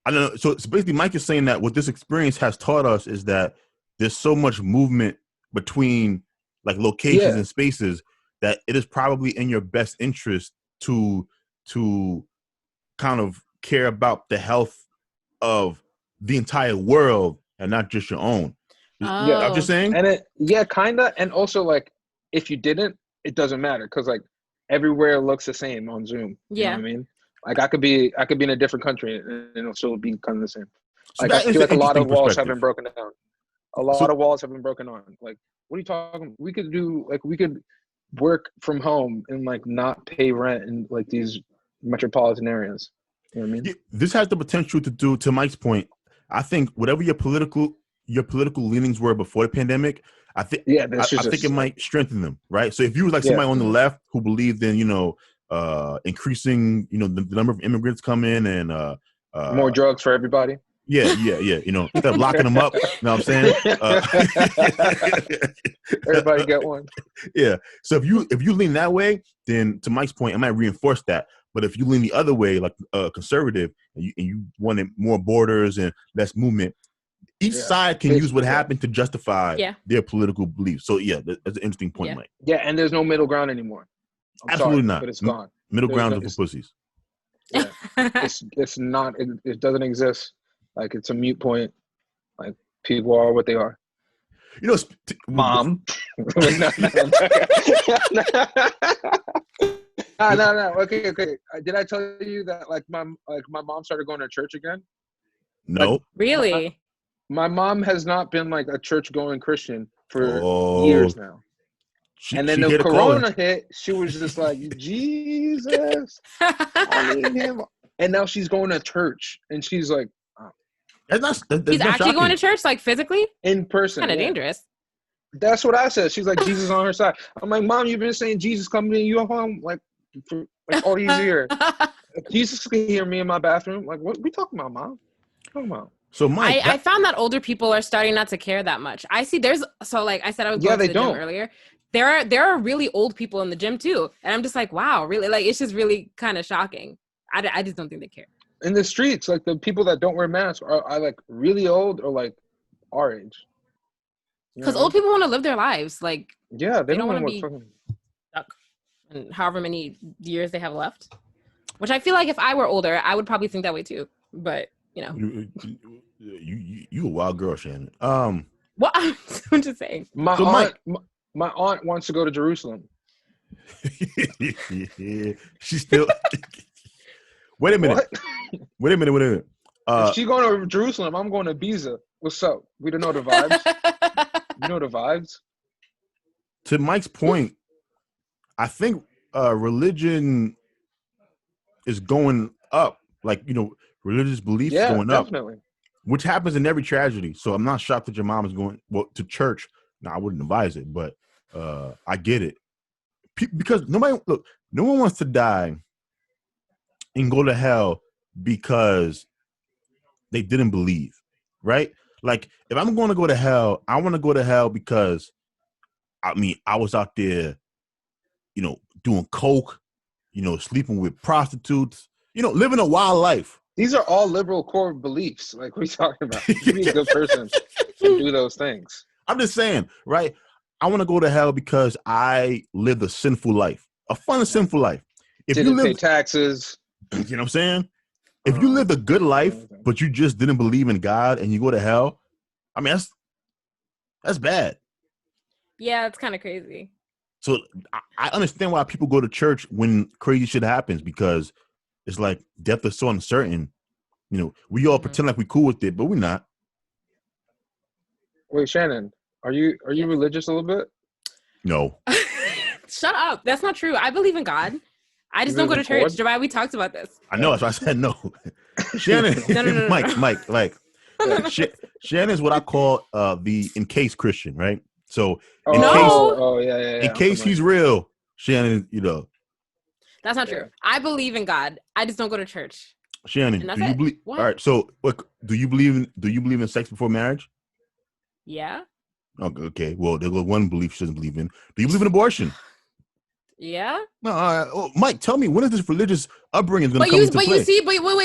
I don't know. So basically, Mike is saying that what this experience has taught us is that there's so much movement between like locations and spaces that it is probably in your best interest to kind of care about the health of the entire world and not just your own. Yeah, I'm just saying. And kinda. And also, like, if you didn't, it doesn't matter because like everywhere looks the same on Zoom. You know what I mean? Like, I could be in a different country and it'll still be kind of the same. Like, I feel like a lot of walls have been broken down. A lot of walls have been broken on. Like, what are you talking? We could work from home and like not pay rent in like these metropolitan areas. You know what I mean? Yeah, this has the potential to do, to Mike's point, I think whatever your political leanings were before the pandemic, I think it might strengthen them, right? So if you was like somebody on the left who believed in, increasing, the number of immigrants come in and more drugs for everybody. Yeah. Instead of locking them up, you know what I'm saying? Everybody get one. Yeah. So if you lean that way, then to Mike's point, I might reinforce that. But if you lean the other way, like conservative, and you wanted more borders and less movement, each side can use what happened to justify their political beliefs. So that's an interesting point, Mike. Yeah, and there's no middle ground anymore. Absolutely not. But it's gone. Middle ground is for pussies. Yeah, it's not. It doesn't exist. Like, it's a mute point. Like, people are what they are. Mom. No. Okay. Did I tell you that like my mom started going to church again? No. Like, really? My mom has not been like a church going Christian for years now. And then the corona hit, she was just like, Jesus, I need him. And now she's going to church, and she's like, she's actually going to church, like physically? In person. Kind of dangerous. That's what I said. She's like, Jesus on her side. I'm like, Mom, you've been saying Jesus coming in your home like for like all these years. Jesus can hear me in my bathroom. Like, what we talking about, Mom? What talking about? So Mike, I found that older people are starting not to care that much. I see like I said, I was going to the gym earlier. There are really old people in the gym too. And I'm just like, wow, really? Like, it's just really kind of shocking. I just don't think they care. in the streets, like the people that don't wear masks are like really old or like our age. Because old people want to live their lives. Like, yeah, they don't want to be stuck in however many years they have left. Which I feel like if I were older, I would probably think that way too. But you know, you a wild girl, Shannon. What I'm just saying. My aunt wants to go to Jerusalem. She's still. Wait a minute. Wait a minute. If she's going to Jerusalem, I'm going to Ibiza. What's up? We don't know the vibes. You know the vibes. To Mike's point, I think religion is going up. Like, religious beliefs going definitely. up, which happens in every tragedy. So I'm not shocked that your mom is going to church. No, I wouldn't advise it, but I get it. Because no one wants to die and go to hell because they didn't believe, right? Like, if I'm going to go to hell, I want to go to hell because, I was out there, doing coke, sleeping with prostitutes, living a wild life. These are all liberal core beliefs. Like, what are you talking about? You be a good person and do those things. I'm just saying, right? I want to go to hell because I lived a sinful life, a fun, sinful life. If didn't pay taxes. You know what I'm saying? If you lived a good life, but you just didn't believe in God and you go to hell, that's bad. Yeah, it's kind of crazy. So I understand why people go to church when crazy shit happens, because it's like death is so uncertain. We all pretend like we're cool with it, but we're not. Wait, Shannon, are you religious a little bit? No. Shut up. That's not true. I believe in God. I just don't go to church. Jabia, we talked about this. I know. That's why I said no. Shannon, no. Mike, like, Shannon is what I call the in case Christian, right? So in case he's real, Shannon, That's not true. I believe in God. I just don't go to church. Shannon, do you believe? All right. So, do you believe in sex before marriage? Yeah. Okay. Well, there's one belief she doesn't believe in. Do you believe in abortion? Yeah. No. Mike, tell me, when is this religious upbringing going to come into play?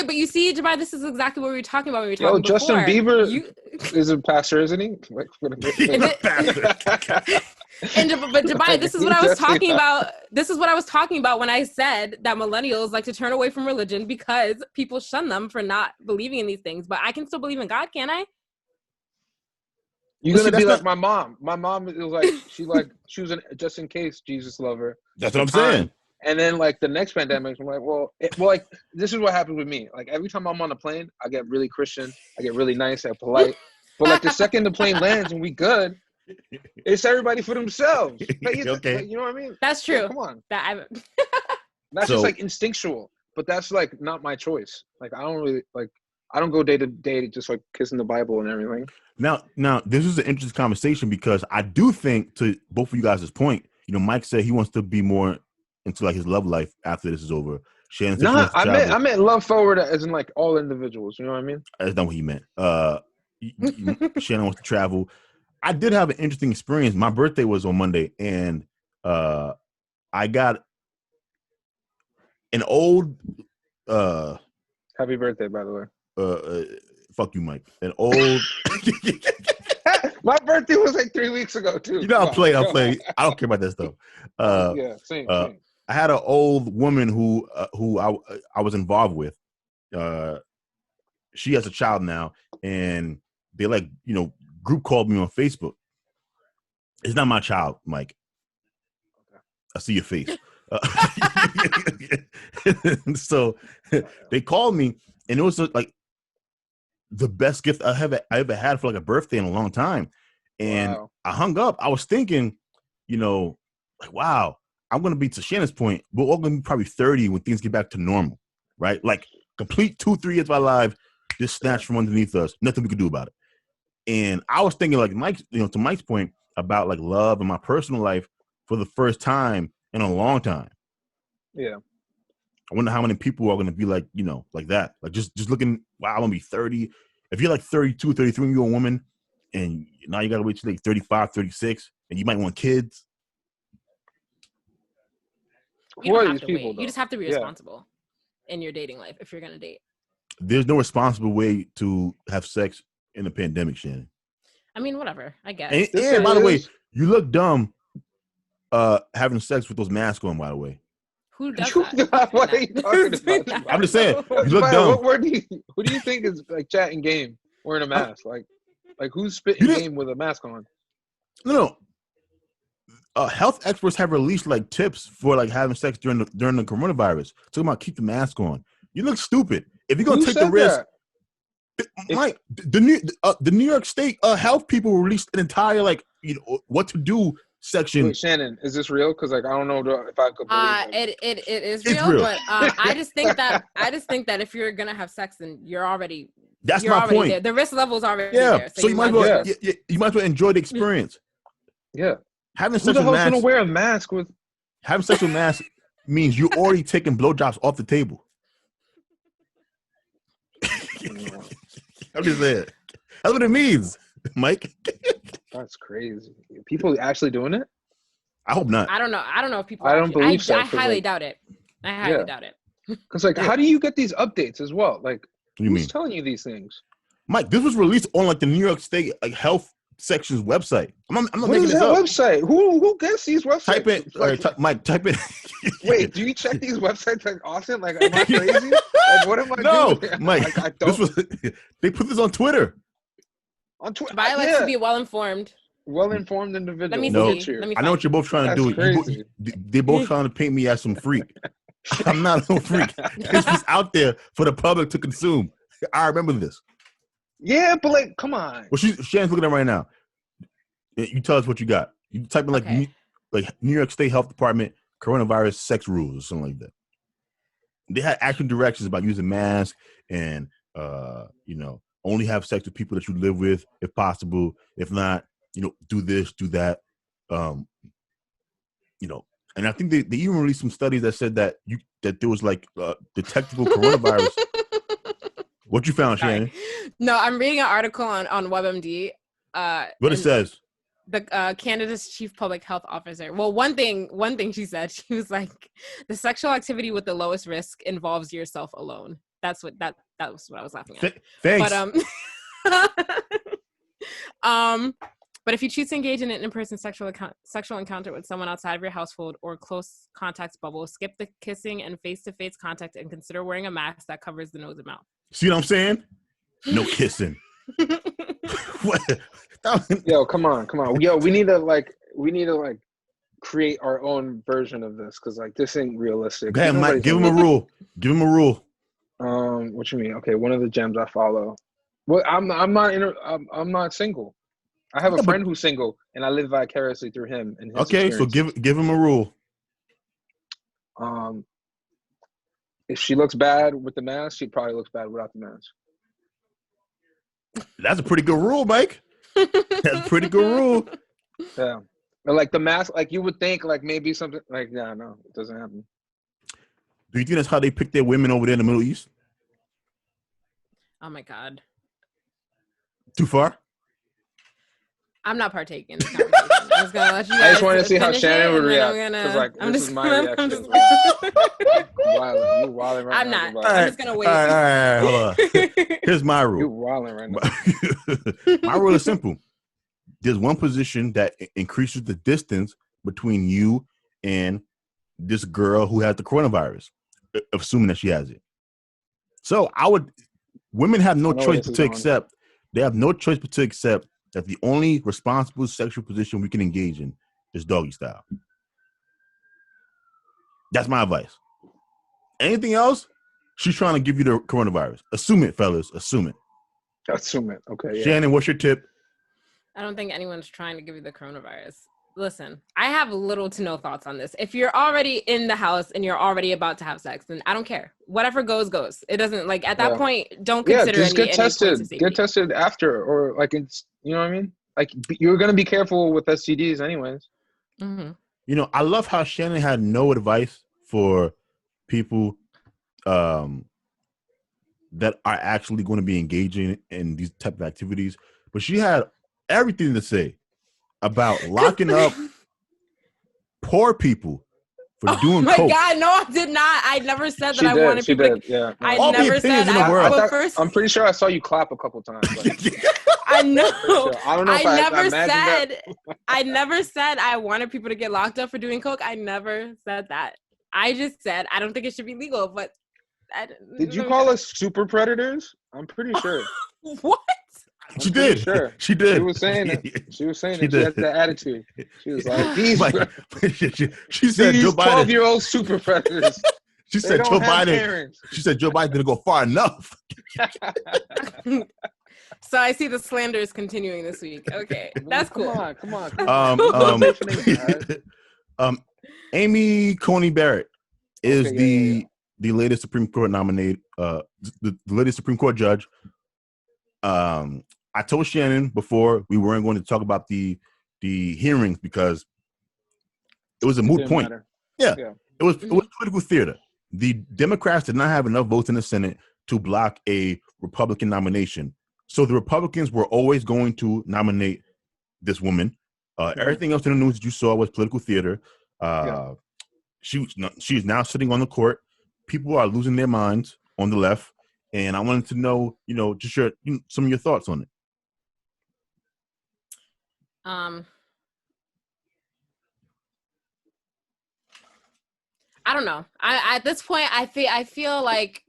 But you see, Jabia, this is exactly what we were talking about. Justin Bieber is a pastor, isn't he? Like, He's a pastor. But Jabia, this is what I was talking about. This is what I was talking about when I said that millennials like to turn away from religion because people shun them for not believing in these things. But I can still believe in God, can't I? You're gonna be like my mom. My mom was like, she was an just in case Jesus lover. That's what I'm saying. And then like the next pandemic, I'm like, this is what happens with me. Like every time I'm on a plane, I get really Christian, I get really nice and polite. But like the second the plane lands and we good, it's everybody for themselves. Like, okay. You know what I mean? That's true. Like, come on. That's just like instinctual, but that's like not my choice. Like I don't go day to day just like kissing the Bible and everything. Now, this is an interesting conversation because I do think, to both of you guys' point, Mike said he wants to be more into like his love life after this is over. Shannon said I meant love forward as in like all individuals. You know what I mean? That's not what he meant. Shannon wants to travel. I did have an interesting experience. My birthday was on Monday, and I got an old. Happy birthday, by the way. Fuck you, Mike. An old. My birthday was like 3 weeks ago too. I'll play. I don't care about that stuff. Same. I had an old woman who I was involved with. She has a child now, and they group called me on Facebook. It's not my child, Mike. Okay. I see your face. So they called me, and it was like the best gift I ever had for like a birthday in a long time. And I hung up. I was thinking, wow, I'm going to be, to Shannon's point, we're all going to be probably 30 when things get back to normal, right? Like complete 2-3 years of our life just snatched from underneath us. Nothing we could do about it. And I was thinking like Mike, to Mike's point about like love in my personal life for the first time in a long time. Yeah. I wonder how many people are going to be like, like that. Like just looking, wow, I'm going to be 30. If you're like 32, 33, and you're a woman, and now you got to wait till like 35, 36, and you might want kids. You don't have to wait. You just have to be responsible in your dating life if you're going to date. There's no responsible way to have sex in a pandemic, Shannon. I mean, whatever. I guess. And by the way, you look dumb having sex with those masks on, by the way. Who does that? What are you talking about? I'm just saying, you look dumb. What do you think is like chatting game wearing a mask? Like who's spitting game with a mask on? No. Health experts have released like tips for like having sex during the coronavirus. Talking about keep the mask on. You look stupid. If you're gonna take the risk, Mike, the New York State health people released an entire what to do section. Wait, Shannon, is this real? Because like I don't know if I could believe it is real, but I just think that if you're gonna have sex, then you're already my point. There. The risk level is already there. So you might as well enjoy the experience. Yeah. Having sex with masks. Who the hell's gonna wear a mask with? Having sex with masks means you're already taking blowjobs off the table. I'm just saying. That's what it means, Mike. That's crazy. People actually doing it? I hope not. I don't know if people. I don't believe so. I highly doubt it. I highly doubt it. Because how do you get these updates as well? Like, who's telling you these things? Mike, this was released on like the New York State health section's website. I'm not what making is this that up. website? Who gets these websites? Type it, Mike. Type it. Wait, do you check these websites like often? Like, am I crazy? Like, what am I doing? No, Mike. Like, they put this on Twitter. On Twitter, I like to be well informed. Well-informed individual. Let me see. Let me I know what you're both trying to do. They're both trying to paint me as some freak. I'm not a freak. This was out there for the public to consume. I remember this. Yeah, but like, come on. Well, Shannon's looking at it right now. You tell us what you got. You type in like New York State Health Department coronavirus sex rules or something like that. They had action directions about using masks and only have sex with people that you live with if possible. If not, do this, do that. And I think they even released some studies that said that there was like detectable coronavirus. What you found, Shannon? No, I'm reading an article on WebMD. What it says? The Canada's chief public health officer. Well, one thing she said, she was like, the sexual activity with the lowest risk involves yourself alone. That was what I was laughing at. Thanks. But if you choose to engage in an in-person sexual encounter with someone outside of your household or close contacts bubble, skip the kissing and face-to-face contact and consider wearing a mask that covers the nose and mouth. See what I'm saying? No kissing. What? Yo, come on. Yo, we need to create our own version of this because like this ain't realistic. Go ahead, Mike. Give him a rule. What you mean? Okay, one of the gems I follow. Well, I'm not single. I have a friend who's single, and I live vicariously through him. And his okay, so give him a rule. If she looks bad with the mask, she probably looks bad without the mask. That's a pretty good rule, Mike. That's a pretty good rule. Yeah, but like the mask, like you would think, like maybe something like no, it doesn't happen. Do you think that's how they pick their women over there in the Middle East? Oh my God. Too far? I'm not partaking in this conversation. I was gonna let you guys. I just wanted to see how Shannon would react. This is my reaction. You wilding right I'm now. not. I'm just gonna wait. All right, hold on. Here's my rule. You're wilding right now. My rule is simple. There's one position that increases the distance between you and this girl who has the coronavirus, assuming that she has it. So women have no choice but to accept. They have no choice but to accept that the only responsible sexual position we can engage in is doggy style. That's my advice. Anything else, she's trying to give you the coronavirus. Assume it, fellas. Assume it. Assume it. Okay. Yeah. Shannon, what's your tip? I don't think anyone's trying to give you the coronavirus. Listen, I have little to no thoughts on this. If you're already in the house and you're already about to have sex, then I don't care. Whatever goes, goes. It doesn't at that point. Don't consider just get tested. Get tested after, or it's you know what I mean. Like you're gonna be careful with STDs, anyways. Mm-hmm. I love how Shannon had no advice for people that are actually going to be engaging in these type of activities, but she had everything to say about locking up poor people for doing coke. Oh my God, no, I did not. I never said that I wanted people to... Yeah. I never said that. I'm pretty sure I saw you clap a couple times. I know. Sure. I don't know if I never said I wanted people to get locked up for doing coke. I never said that. I just said I don't think it should be legal, but... Did you call us super predators? I'm pretty sure. What? She did. Sure. She did. She was saying it. She had the attitude. She was like, these. She said Joe Biden. 12-year-old super predators. She said Joe Biden. Parents. She said Joe Biden didn't go far enough. So I see the slander is continuing this week. Okay, that's cool. Come on. Amy Coney Barret is the latest Supreme Court nominated. The latest Supreme Court judge. I told Shannon before we weren't going to talk about the hearings because it was a moot point. Yeah. It was political theater. The Democrats did not have enough votes in the Senate to block a Republican nomination. So the Republicans were always going to nominate this woman. Everything else in the news that you saw was political theater. She's now sitting on the court. People are losing their minds on the left. And I wanted to know, just some of your thoughts on it. I don't know. I at this point, I feel like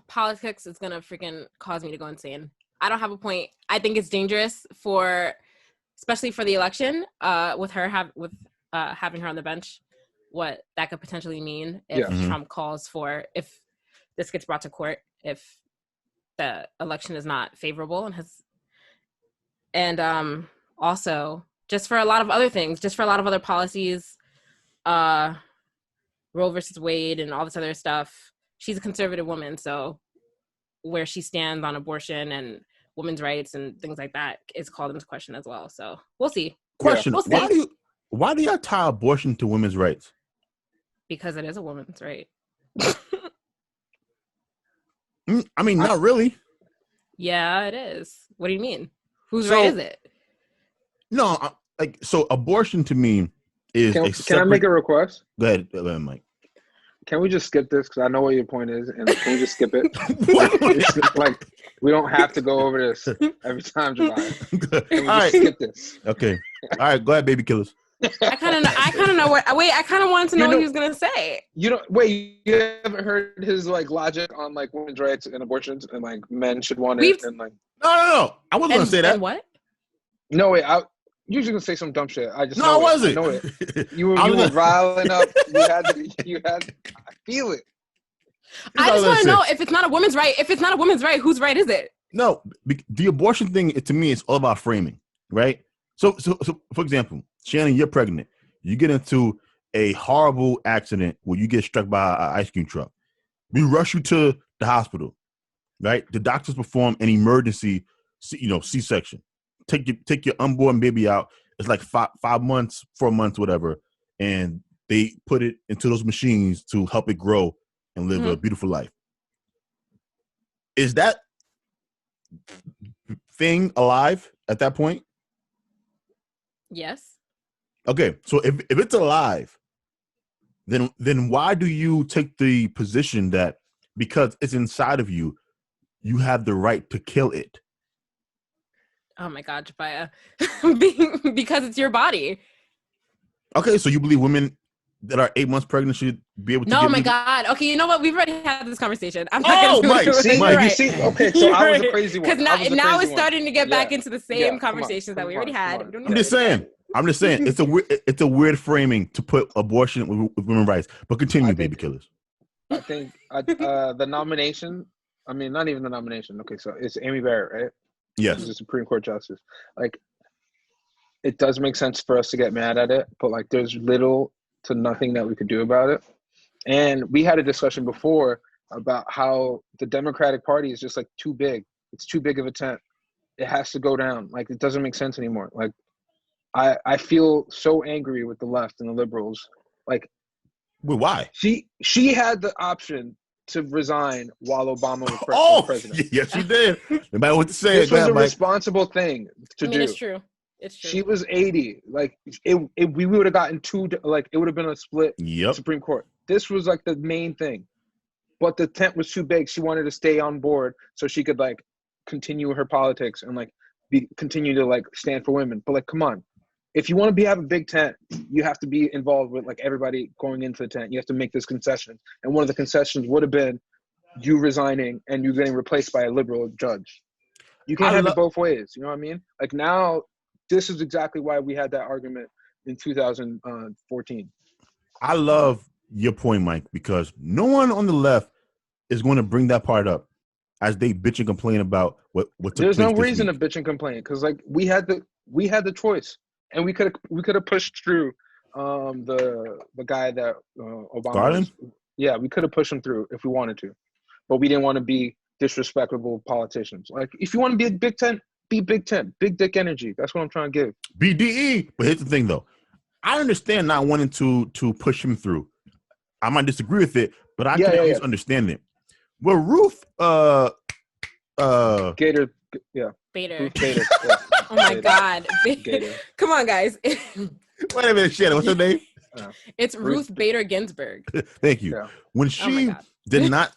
politics is gonna freaking cause me to go insane. I don't have a point. I think it's dangerous especially for the election. With her having her on the bench, what that could potentially mean if Trump calls for if this gets brought to court, if the election is not favorable and also just for a lot of other things, just for a lot of other policies, Roe versus Wade and all this other stuff. She's a conservative woman, so where she stands on abortion and women's rights and things like that is called into question as well. So we'll see. Question: we'll see. Why do y'all tie abortion to women's rights? Because it is a woman's right. I mean, not really. Yeah, it is. What do you mean? Whose right is it? No, so abortion to me is Can I make a request? Go ahead, Mike. Can we just skip this? Because I know what your point is, and can we just skip it? Like, we don't have to go over this every time, Jabia. Can we just skip this? Okay. All right, go ahead, baby killers. I kind of know what. Wait, I kind of wanted to know what he was gonna say. You haven't heard his logic on women's rights and abortions and men should want it and No. I wasn't gonna say that. What? No, wait. I usually gonna say some dumb shit. I wasn't. I know it. You were riling up. You had. I feel it. I just want to know if it's not a woman's right. If it's not a woman's right, whose right is it? No, the abortion thing to me is all about framing, right? So for example, Shannon, you're pregnant. You get into a horrible accident where you get struck by an ice cream truck. We rush you to the hospital, right? The doctors perform an emergency, C-section. Take your unborn baby out. It's like 5 months, 4 months, whatever, and they put it into those machines to help it grow and live a beautiful life. Is that thing alive at that point? Yes. Okay, so if it's alive, then why do you take the position that because it's inside of you, you have the right to kill it? Oh my God, Jabia. Because it's your body. Okay, so you believe women that are 8 months pregnant should be able to No, my God. Okay, you know what? We've already had this conversation. I'm not Mike, you see, okay, so I was a crazy one. Because now it's starting to get back into the same conversations that we already had. I'm just saying. It's a weird framing to put abortion with women's rights. But continue, baby killers. I think the nomination. I mean, not even the nomination. Okay, so it's Amy Barrett, right? Yes. She's a Supreme Court justice. It does make sense for us to get mad at it, but there's little to nothing that we could do about it. And we had a discussion before about how the Democratic Party is just too big. It's too big of a tent. It has to go down. It doesn't make sense anymore. I feel so angry with the left and the liberals. Wait, why? She had the option to resign while Obama was president. Yes, she did. No matter what to say. This was a responsible thing to do. It's true. It's true. She was 80. Like we would have gotten two. Like it would have been a split Supreme Court. This was like the main thing, but the tent was too big. She wanted to stay on board so she could like continue her politics and like continue to like stand for women. But like, come on, if you want to have a big tent, you have to be involved with like everybody going into the tent. You have to make this concession, and one of the concessions would have been you resigning and you getting replaced by a liberal judge. You can't have it both ways. You know what I mean? Like now, this is exactly why we had that argument in 2014. I love your point, Mike, because no one on the left is going to bring that part up as they bitch and complain about what took There's place no reason week. to bitch and complain because like we had the choice, and we could have pushed through the guy that Obama. Yeah, we could have pushed him through if we wanted to, but we didn't want to be disrespectful politicians. Like if you want to be a Big Ten, be Big Ten, big dick energy. That's what I'm trying to give. BDE. But here's the thing, though. I understand not wanting to push him through. I might disagree with it, but I can at least understand it. Well, Ruth, Gator, Bader. Ruth Bader. Yeah. Oh my God. Gator. Come on, guys. Wait a minute, Shannon. What's her name? It's Ruth Bader Ginsburg. Thank you. Yeah. When she did not,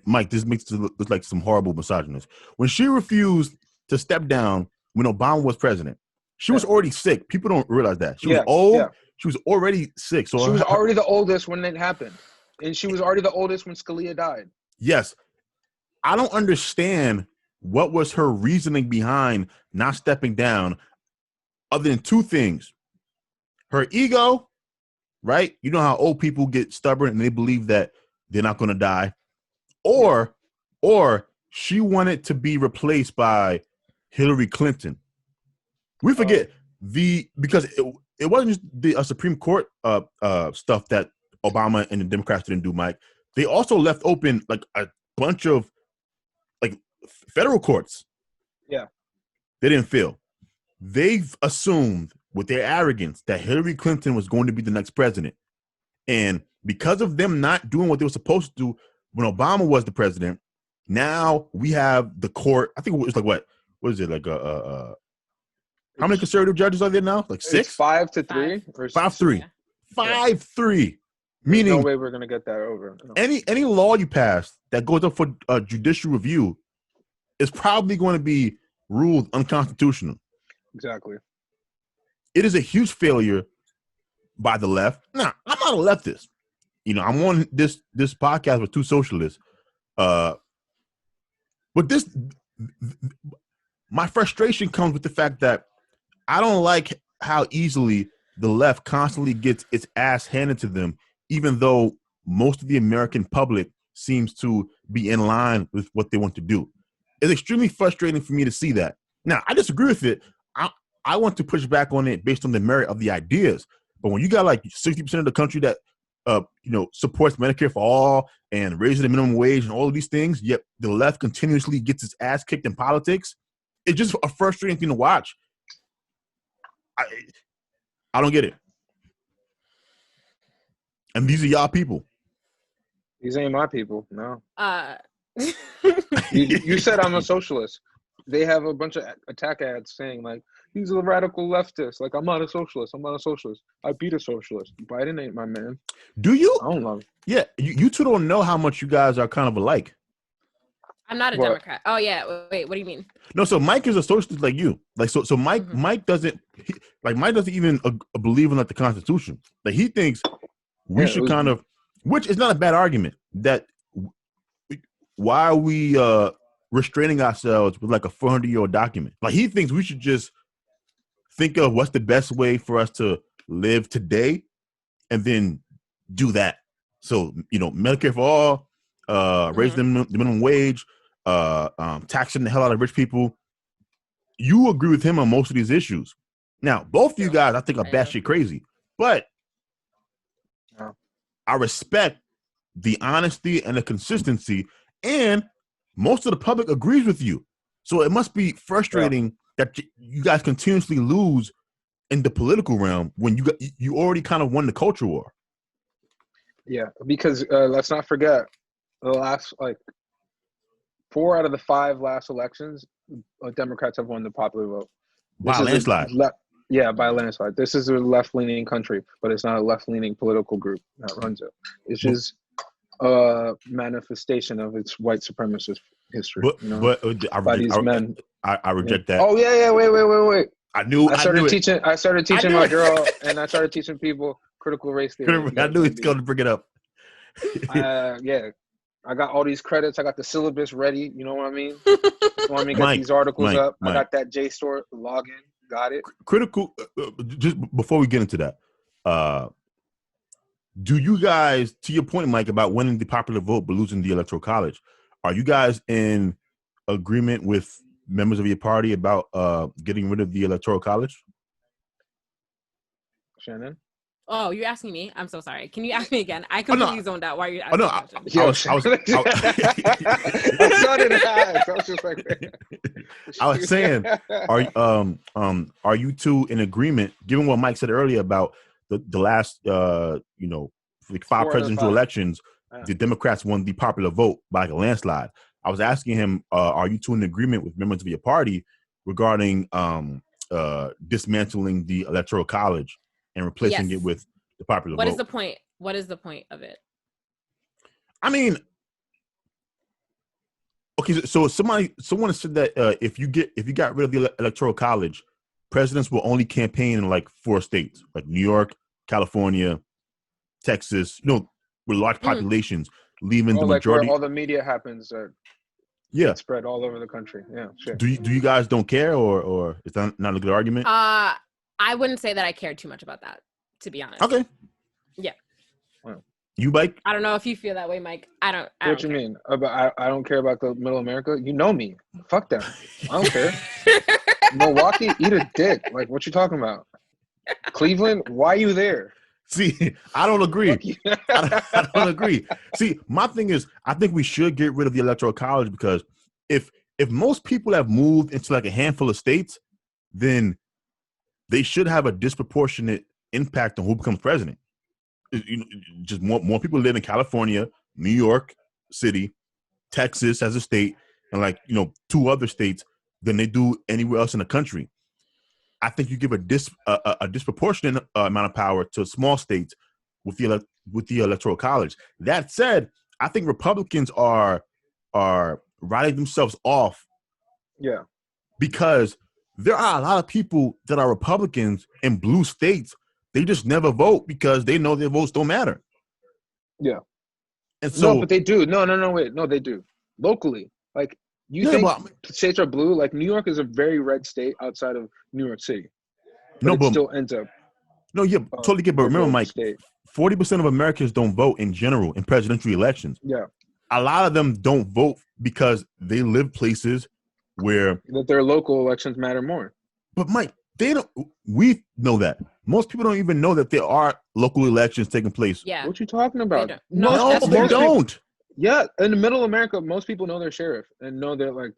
Mike, this makes it look like some horrible misogynist. When she refused to step down when Obama was president, she was already sick. People don't realize that. She was old. Yeah. She was already sick. So she was already the oldest when it happened. And she was already the oldest when Scalia died. Yes. I don't understand what was her reasoning behind not stepping down other than two things. Her ego, right? You know how old people get stubborn and they believe that they're not going to die. Or she wanted to be replaced by Hillary Clinton. We forget because it wasn't just the Supreme Court stuff that Obama and the Democrats didn't do, Mike. They also left open like a bunch of like federal courts. Yeah. They didn't fill. They've assumed with their arrogance that Hillary Clinton was going to be the next president. And because of them not doing what they were supposed to do when Obama was the president, now we have the court. I think it was like what is it like how many conservative judges are there now? Like 6? It's 5-3 or 5-3. Yeah. 5-3. Meaning no way we're gonna get that over. No. Any law you pass that goes up for judicial review is probably going to be ruled unconstitutional. Exactly. It is a huge failure by the left. Now, I'm not a leftist. You know, I'm on this podcast with two socialists. But my frustration comes with the fact that I don't like how easily the left constantly gets its ass handed to them, even though most of the American public seems to be in line with what they want to do. It's extremely frustrating for me to see that. Now, I disagree with it. I want to push back on it based on the merit of the ideas. But when you got like 60% of the country that supports Medicare for all and raising the minimum wage and all of these things, yet the left continuously gets its ass kicked in politics, it's just a frustrating thing to watch. I don't get it. And these are y'all people. These ain't my people, no. You said I'm a socialist. They have a bunch of attack ads saying like, these are the radical leftists. Like, I'm not a socialist. I'm not a socialist. I beat a socialist. Biden ain't my man. Do you? I don't love it. Yeah, you two don't know how much you guys are kind of alike. I'm not a Democrat. Oh yeah, wait. What do you mean? No, so Mike is a socialist like you. Like so Mike Mike doesn't Mike doesn't even believe in like the Constitution. Like he thinks we should kind of, which is not a bad argument. That why are we restraining ourselves with like a 400-year-old document? Like he thinks we should just think of what's the best way for us to live today, and then do that. So Medicare for all, raising the minimum wage, taxing the hell out of rich people. You agree with him on most of these issues. Now, both of you guys, I think, are batshit crazy, but I respect the honesty and the consistency, and most of the public agrees with you. So it must be frustrating that you guys continuously lose in the political realm when you already kind of won the culture war. Yeah, because let's not forget the last 4 out of the 5 last elections, Democrats have won the popular vote. By a landslide. By a landslide. This is a left-leaning country, but it's not a left-leaning political group that runs it. It's just a manifestation of its white supremacist history. I reject that. Oh yeah. Wait. I started teaching my girl, and I started teaching people critical race theory. I knew he's going to bring it up. I got all these credits. I got the syllabus ready. You know what I mean? Want me to get these articles up? I got that JSTOR login. Got it. Critical. Just before we get into that, do you guys, to your point, Mike, about winning the popular vote but losing the electoral college, are you guys in agreement with members of your party about getting rid of the electoral college? Shannon? Oh, you're asking me? I'm so sorry. Can you ask me again? I completely zoned out while you're asking I was saying, are you two in agreement, given what Mike said earlier about the last, like 5 presidential elections, the Democrats won the popular vote by like a landslide. I was asking him, are you two in agreement with members of your party regarding dismantling the electoral college and replacing it with the popular vote? What is the point? What is the point of it? I mean, okay, so someone said that if you got rid of the electoral college, presidents will only campaign in like 4 states, like New York, California, Texas, with large populations, leaving the majority. Where all the media happens. Spread all over the country. Yeah, sure. Do you guys don't care, or is that not a good argument? I wouldn't say that I care too much about that, to be honest. Okay. Yeah. You, Mike? I don't know if you feel that way, Mike. I don't you mean? I don't care about the middle America. You know me. Fuck them. I don't care. Milwaukee, eat a dick. Like, what you talking about? Cleveland, why are you there? See, I don't agree. I don't agree. See, my thing is, I think we should get rid of the electoral college because if most people have moved into like a handful of states, then they should have a disproportionate impact on who becomes president. Just more people live in California, New York City, Texas as a state, and 2 other states than they do anywhere else in the country. I think you give a disproportionate amount of power to small states with the electoral college. That said, I think Republicans are writing themselves off. Yeah, because there are a lot of people that are Republicans in blue states. They just never vote because they know their votes don't matter. Yeah, and so but they do. No, they do locally. Like. You think states are blue? Like New York is a very red state outside of New York City. But it still ends up. No, totally get. But remember, Mike, 40% of Americans don't vote in general in presidential elections. Yeah, a lot of them don't vote because they live places where their local elections matter more. But Mike, they don't. We know that. Most people don't even know that there are local elections taking place. Yeah, what you talking about? They don't. Yeah, in the middle America, most people know their sheriff and know their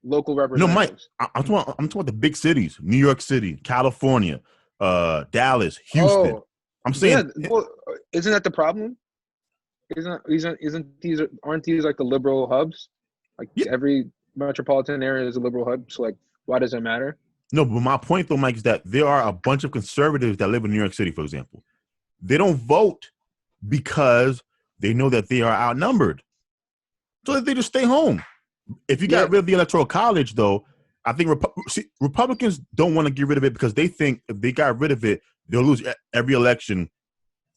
local representatives. No, Mike, I'm talking about the big cities: New York City, California, Dallas, Houston. Oh, I'm saying, isn't that the problem? Aren't these like the liberal hubs? Like every metropolitan area is a liberal hub. So why does it matter? No, but my point though, Mike, is that there are a bunch of conservatives that live in New York City, for example. They don't vote because they know that they are outnumbered. So they just stay home. If you got rid of the electoral college, though, I think Republicans don't want to get rid of it because they think if they got rid of it, they'll lose every election,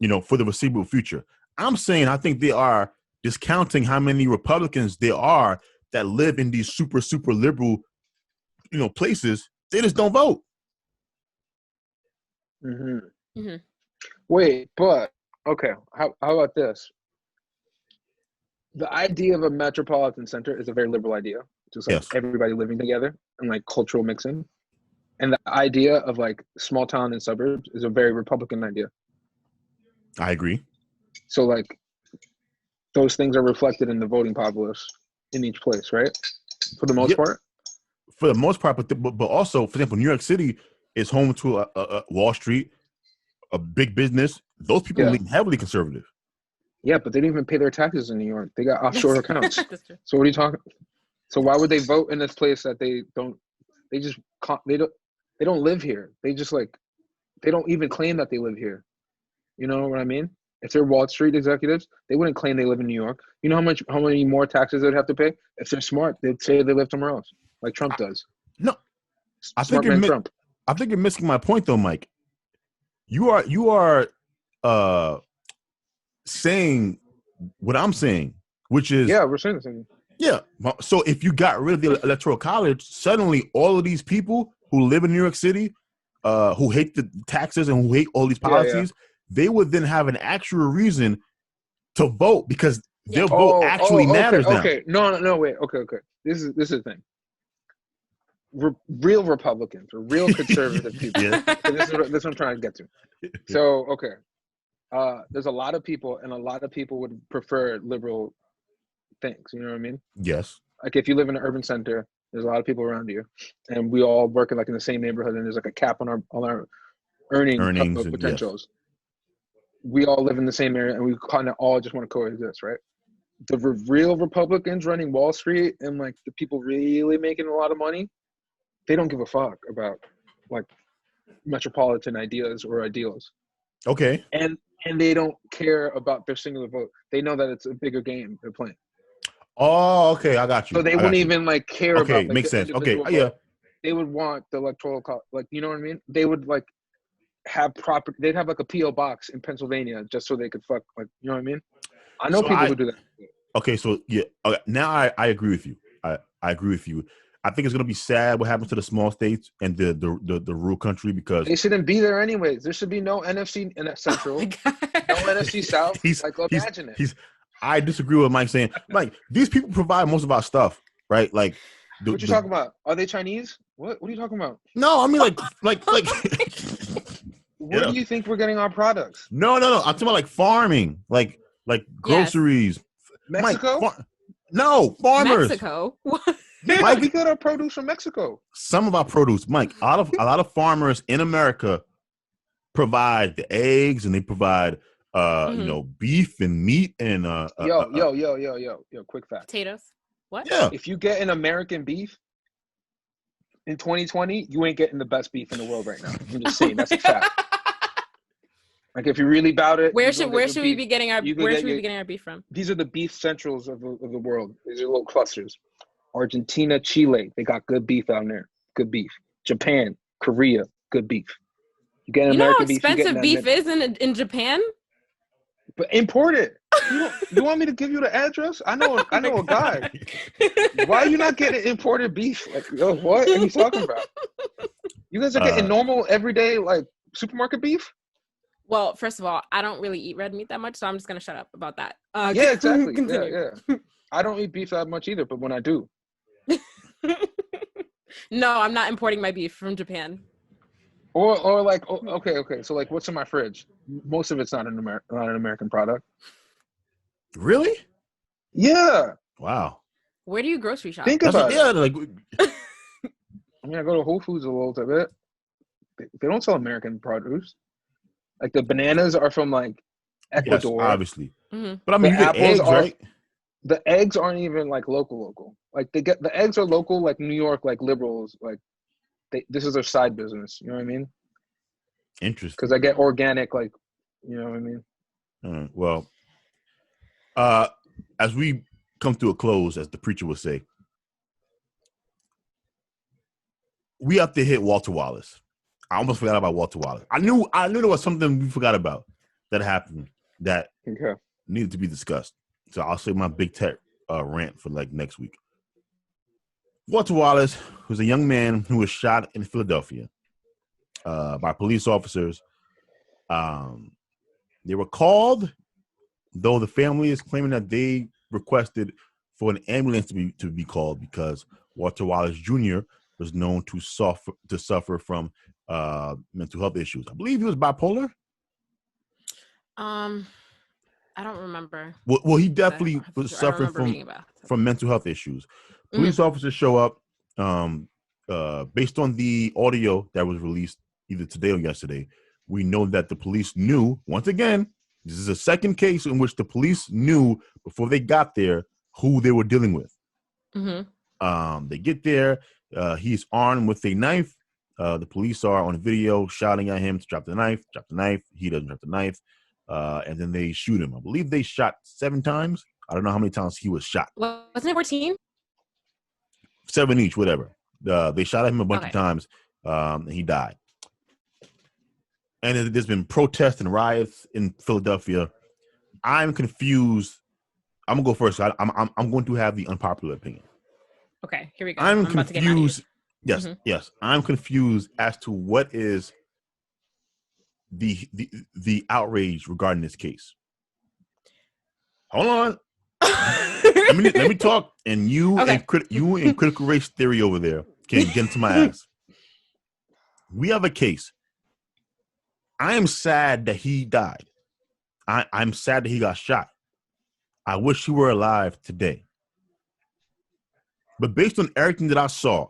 for the foreseeable future. I'm saying I think they are discounting how many Republicans there are that live in these super, super liberal, places. They just don't vote. Mm-hmm. Mm-hmm. Wait, but okay. How about this? The idea of a metropolitan center is a very liberal idea. Just everybody living together and cultural mixing. And the idea of small town and suburbs is a very Republican idea. I agree. So those things are reflected in the voting populace in each place, right? For the most part? For the most part, but also, for example, New York City is home to a Wall Street, a big business. Those people lean heavily conservative. Yeah, but they didn't even pay their taxes in New York. They got offshore accounts. So what are you talking? So why would they vote in this place that they don't? They they don't live here. They just like, they don't even claim that they live here. You know what I mean? If they're Wall Street executives, they wouldn't claim they live in New York. You know how many more taxes they'd have to pay? If they're smart, they'd say they live somewhere else, like Trump does. No, I Smart think man Trump. I think you're missing my point though, Mike. You are saying what I'm saying, which is we're saying the same. Yeah. So if you got rid of the Electoral College, suddenly all of these people who live in New York City, who hate the taxes and who hate all these policies, they would then have an actual reason to vote because their vote actually matters now. Okay, no, wait. Okay. This is the thing. Real Republicans or real conservative people. This is what I'm trying to get to. So, okay. There's a lot of people, and a lot of people would prefer liberal things. You know what I mean? Yes. Like if you live in an urban center, there's a lot of people around you, and we all work in like in the same neighborhood, and there's like a cap on our earnings potentials. Yes. We all live in the same area, and we kind of all just want to coexist, right? The real Republicans running Wall Street and like the people really making a lot of money, they don't give a fuck about like metropolitan ideas or ideals. Okay. And they don't care about their singular vote. They know that it's a bigger game they're playing. Oh, okay, I got you. So they wouldn't even like care about. Okay, makes sense. Okay, yeah. They would want the electoral, like, you know what I mean? They would like have property. They'd have like a PO box in Pennsylvania just so they could fuck. Like, you know what I mean? I know people who do that. Okay, so yeah. Okay, now I agree with you. I agree with you. I think it's gonna be sad what happens to the small states and the rural country because they shouldn't be there anyways. There should be no NFC in Central, no NFC South. Imagine it. I disagree with Mike saying, Mike, these people provide most of our stuff, right? Like, what you talking about? Are they Chinese? What are you talking about? No, I mean like. Where do you think we're getting our products? No. I'm talking about like farming, like groceries. Mexico? Mike, no, farmers. Mexico. Yeah, Mike, we get our produce from Mexico. Some of our produce, Mike. A lot of farmers in America provide the eggs, and they provide beef and meat and yo, quick fact. Potatoes. What? Yeah. If you get an American beef in 2020, you ain't getting the best beef in the world right now. I'm just saying that's a fact. Like if you really about it, where should we be getting our beef from? These are the beef centrals of the world. These are little clusters. Argentina, Chile, they got good beef down there. Good beef. Japan, Korea, good beef. You get American beef. You know how expensive beef is in Japan? But import it. You want me to give you the address? I know a guy. Why are you not getting imported beef? Like, yo, what are you talking about? You guys are getting normal, everyday, like supermarket beef? Well, first of all, I don't really eat red meat that much, so I'm just gonna shut up about that. Yeah, exactly. Yeah. I don't eat beef that much either, but when I do. No, I'm not importing my beef from Japan. Or like, okay. So like, what's in my fridge? Most of it's not an American product. Really? Yeah. Wow. Where do you grocery shop? Think about it. Yeah, like. I mean, I go to Whole Foods a little bit. They don't sell American produce. Like the bananas are from like Ecuador, yes, obviously. Mm-hmm. But I mean, you get eggs, right? The eggs aren't even like local. Like the eggs are local, like New York, like liberals, like this is their side business. You know what I mean? Interesting. Because I get organic, like, you know what I mean? All right. Well, as we come to a close, as the preacher would say, we have to hit Walter Wallace. I almost forgot about Walter Wallace. I knew there was something we forgot about that happened that needed to be discussed. So I'll say my big tech rant for like next week. Walter Wallace was a young man who was shot in Philadelphia by police officers. They were called, though the family is claiming that they requested for an ambulance to be called because Walter Wallace Jr. was known to suffer from mental health issues. I believe he was bipolar. I don't remember. Well, he definitely was suffering from mental health issues. Police officers show up based on the audio that was released either today or yesterday. We know that the police knew, once again, this is a second case in which the police knew before they got there who they were dealing with. Mm-hmm. They get there. He's armed with a knife. The police are on video shouting at him to drop the knife. He doesn't drop the knife. And then they shoot him. I believe they shot 7 times. I don't know how many times he was shot. Wasn't it 14? 7 each, whatever. They shot at him a bunch of times, and he died. And there's been protests and riots in Philadelphia. I'm confused. I'm gonna go first. I'm going to have the unpopular opinion. Okay, here we go. I'm confused. Yes. I'm confused as to what is the outrage regarding this case. Hold on. let me talk. And you and critical race theory over there can get into my ass. We have a case. I am sad that he died. I'm sad that he got shot. I wish he were alive today. But based on everything that I saw,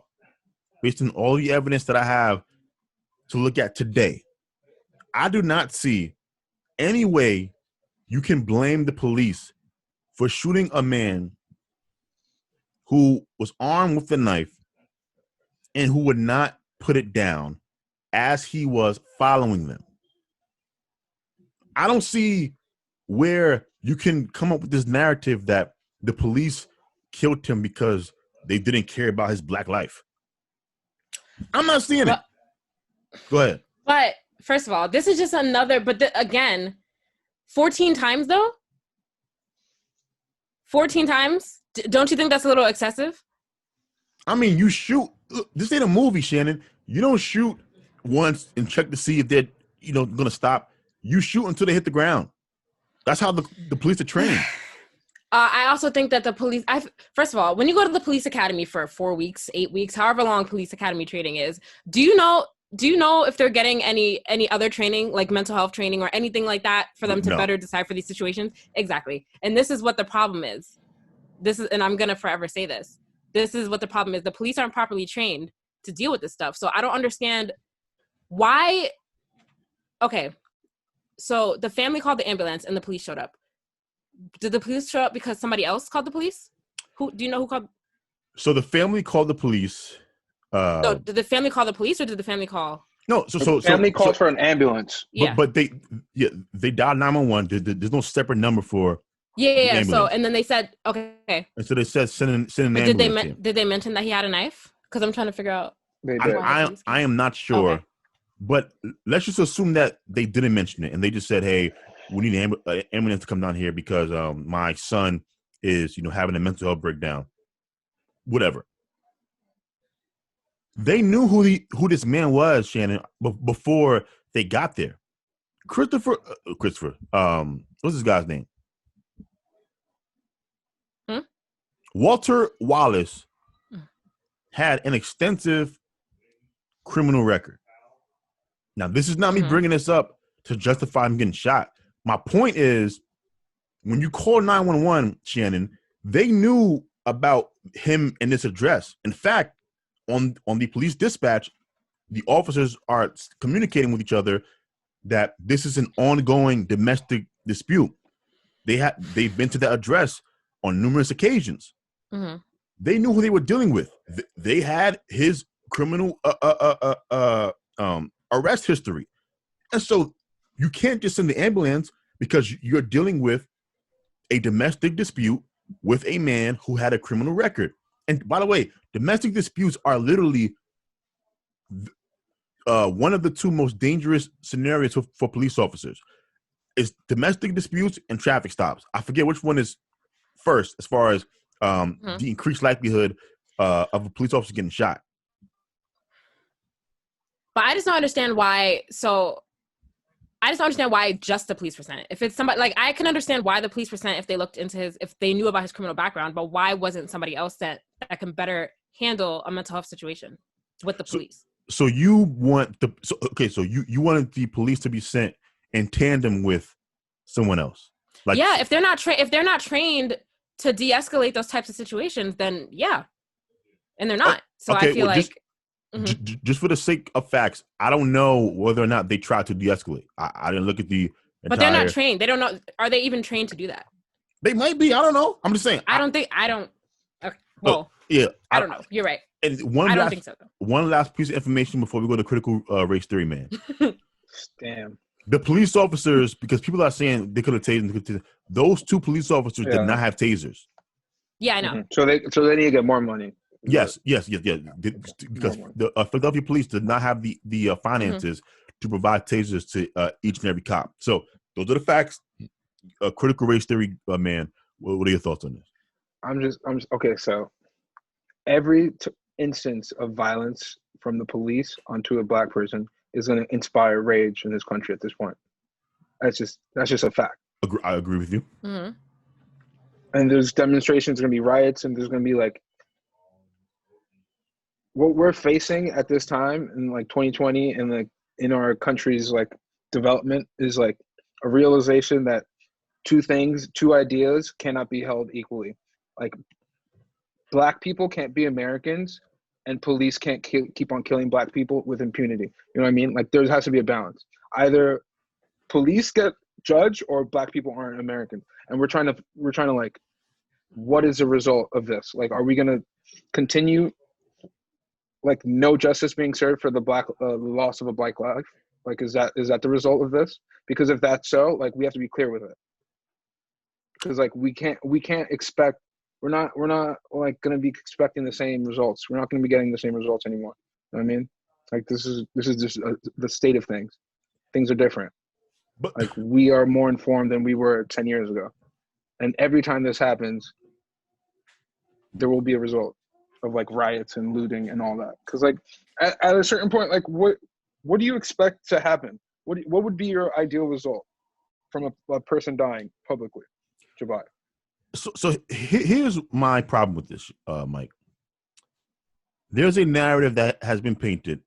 based on all the evidence that I have to look at today, I do not see any way you can blame the police for shooting a man who was armed with a knife and who would not put it down as he was following them. I don't see where you can come up with this narrative that the police killed him because they didn't care about his black life. I'm not seeing it. Go ahead. But first of all, this is just another, again, 14 times though? 14 times? Don't you think that's a little excessive? I mean, you shoot. Look, this ain't a movie, Shannon. You don't shoot once and check to see if they're, going to stop. You shoot until they hit the ground. That's how the police are trained. I also think that the police, first of all, when you go to the police academy for 4 weeks, 8 weeks, however long police academy training is, do you know if they're getting any other training, like mental health training or anything like that for them to better decipher these situations? Exactly. And this is what the problem is. And I'm going to forever say this. This is what the problem is. The police aren't properly trained to deal with this stuff. So I don't understand why. Okay. So the family called the ambulance and the police showed up. Did the police show up because somebody else called the police? Do you know who called? So the family called the police. So did the family call the police or did the family call? No, the family called for an ambulance. But they dialed 911. There's no separate number for. Yeah. So and then they said okay. And so they said send an ambulance. Did they mention that he had a knife? Because I'm trying to figure out. I am not sure. Okay. But let's just assume that they didn't mention it and they just said, "Hey, we need an ambulance to come down here because my son is, having a mental health breakdown." Whatever. They knew who this man was, Shannon, before they got there. Christopher. What's this guy's name? Walter Wallace had an extensive criminal record. Now, this is not me bringing this up to justify him getting shot. My point is, when you call 911, Shannon, they knew about him and this address. In fact, on the police dispatch, the officers are communicating with each other that this is an ongoing domestic dispute. They've been to that address on numerous occasions. Mm-hmm. They knew who they were dealing with. They had his criminal arrest history. And so you can't just send the ambulance because you're dealing with a domestic dispute with a man who had a criminal record. And by the way, domestic disputes are literally one of the two most dangerous scenarios for police officers. It's domestic disputes and traffic stops. I forget which one is first as far as the increased likelihood of a police officer getting shot. But I just don't understand why. So I just don't understand why just the police were sent. If it's somebody, like, I can understand why the police were sent if they looked into if they knew about his criminal background, but why wasn't somebody else sent that can better handle a mental health situation with the police? So you want so you wanted the police to be sent in tandem with someone else. Like, yeah, if they're not trained to de-escalate those types of situations, then yeah. And they're not. So I feel like just for the sake of facts, I don't know whether or not they tried to de-escalate. I didn't look at the entire... But they're not trained. They don't know. Are they even trained to do that? They might be. I don't know. I'm just saying. Okay. Well, yeah. I don't know. You're right. And I don't think so, though. One last piece of information before we go to critical race theory, man. Damn. The police officers, because people are saying they could have tasered, those 2 police officers did not have tasers. Yeah, I know. Mm-hmm. So they need to get more money. Yes. Because the Philadelphia police did not have the finances to provide tasers to each and every cop. So those are the facts. Critical race theory, man. What are your thoughts on this? I'm just okay. So every instance of violence from the police onto a black person is going to inspire rage in this country at this point. That's just a fact. I agree with you. Mm-hmm. And there's demonstrations, going to be riots, and there's going to be like what we're facing at this time in like 2020 and like in our country's like development is like a realization that 2 ideas cannot be held equally. Like black people can't be Americans and police can't keep on killing black people with impunity. You know what I mean? Like there has to be a balance. Either police get judged or black people aren't American. And we're trying to like, what is the result of this? Like, are we going to continue like no justice being served for the loss of a black life? Like, is that the result of this? Because if that's so, like, we have to be clear with it. Because like we can't expect, we're not like going to be expecting the same results. We're not going to be getting the same results anymore. You know what I mean? Like this is just the state of things. Things are different. But like we are more informed than we were 10 years ago. And every time this happens, there will be a result of like riots and looting and all that. Because like at a certain point, like what do you expect to happen? What would be your ideal result from a person dying publicly, Jabia? So here's my problem with this, Mike. There's a narrative that has been painted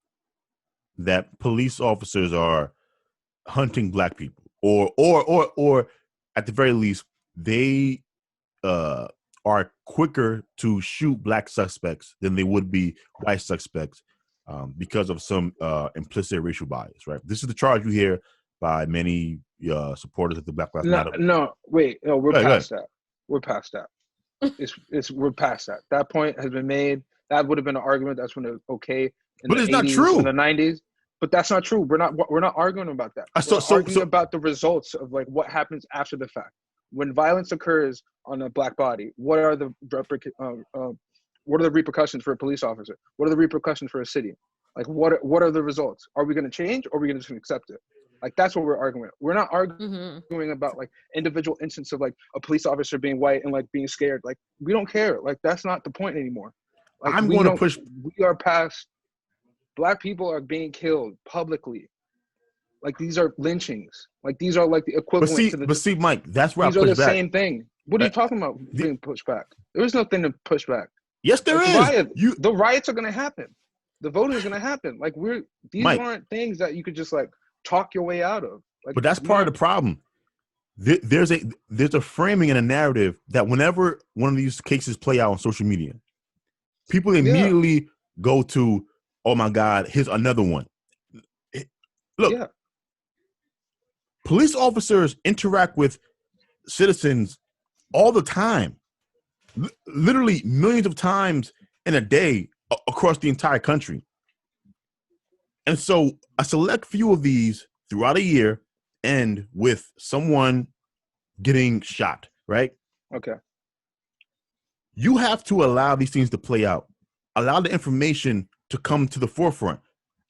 that police officers are hunting black people, or at the very least, they are quicker to shoot black suspects than they would be white suspects because of some implicit racial bias, right? This is the charge you hear by many supporters of the Black Lives Matter. We're past that. We're past that. We're past that. That point has been made. That would have been an argument. That's when okay. But it's not true. In the 90s. But that's not true. We're not arguing about that. We're arguing about the results of like what happens after the fact. When violence occurs on a black body, what are the repercussions for a police officer? What are the repercussions for a city? Like what are the results? Are we going to change or are we going to just accept it? Like that's what we're arguing. We're not arguing about like individual instances of like a police officer being white and like being scared. Like we don't care. Like that's not the point anymore. Like, I'm going to push. We are past. Black people are being killed publicly. Like these are lynchings. Like these are like the equivalent. But see, Mike, that's where these I push are the back. same thing. What are you talking about being pushed back? There is nothing to push back. Yes, there is. The riots are going to happen. The voting is going to happen. Like these aren't things that you could just like talk your way out of. Like, but that's part of the problem. There's a framing and a narrative that whenever one of these cases play out on social media, people immediately go to, oh my God, here's another one. Look, police officers interact with citizens all the time, literally millions of times in a day across the entire country. And so a select few of these throughout a year end with someone getting shot, right? Okay. You have to allow these things to play out, allow the information to come to the forefront.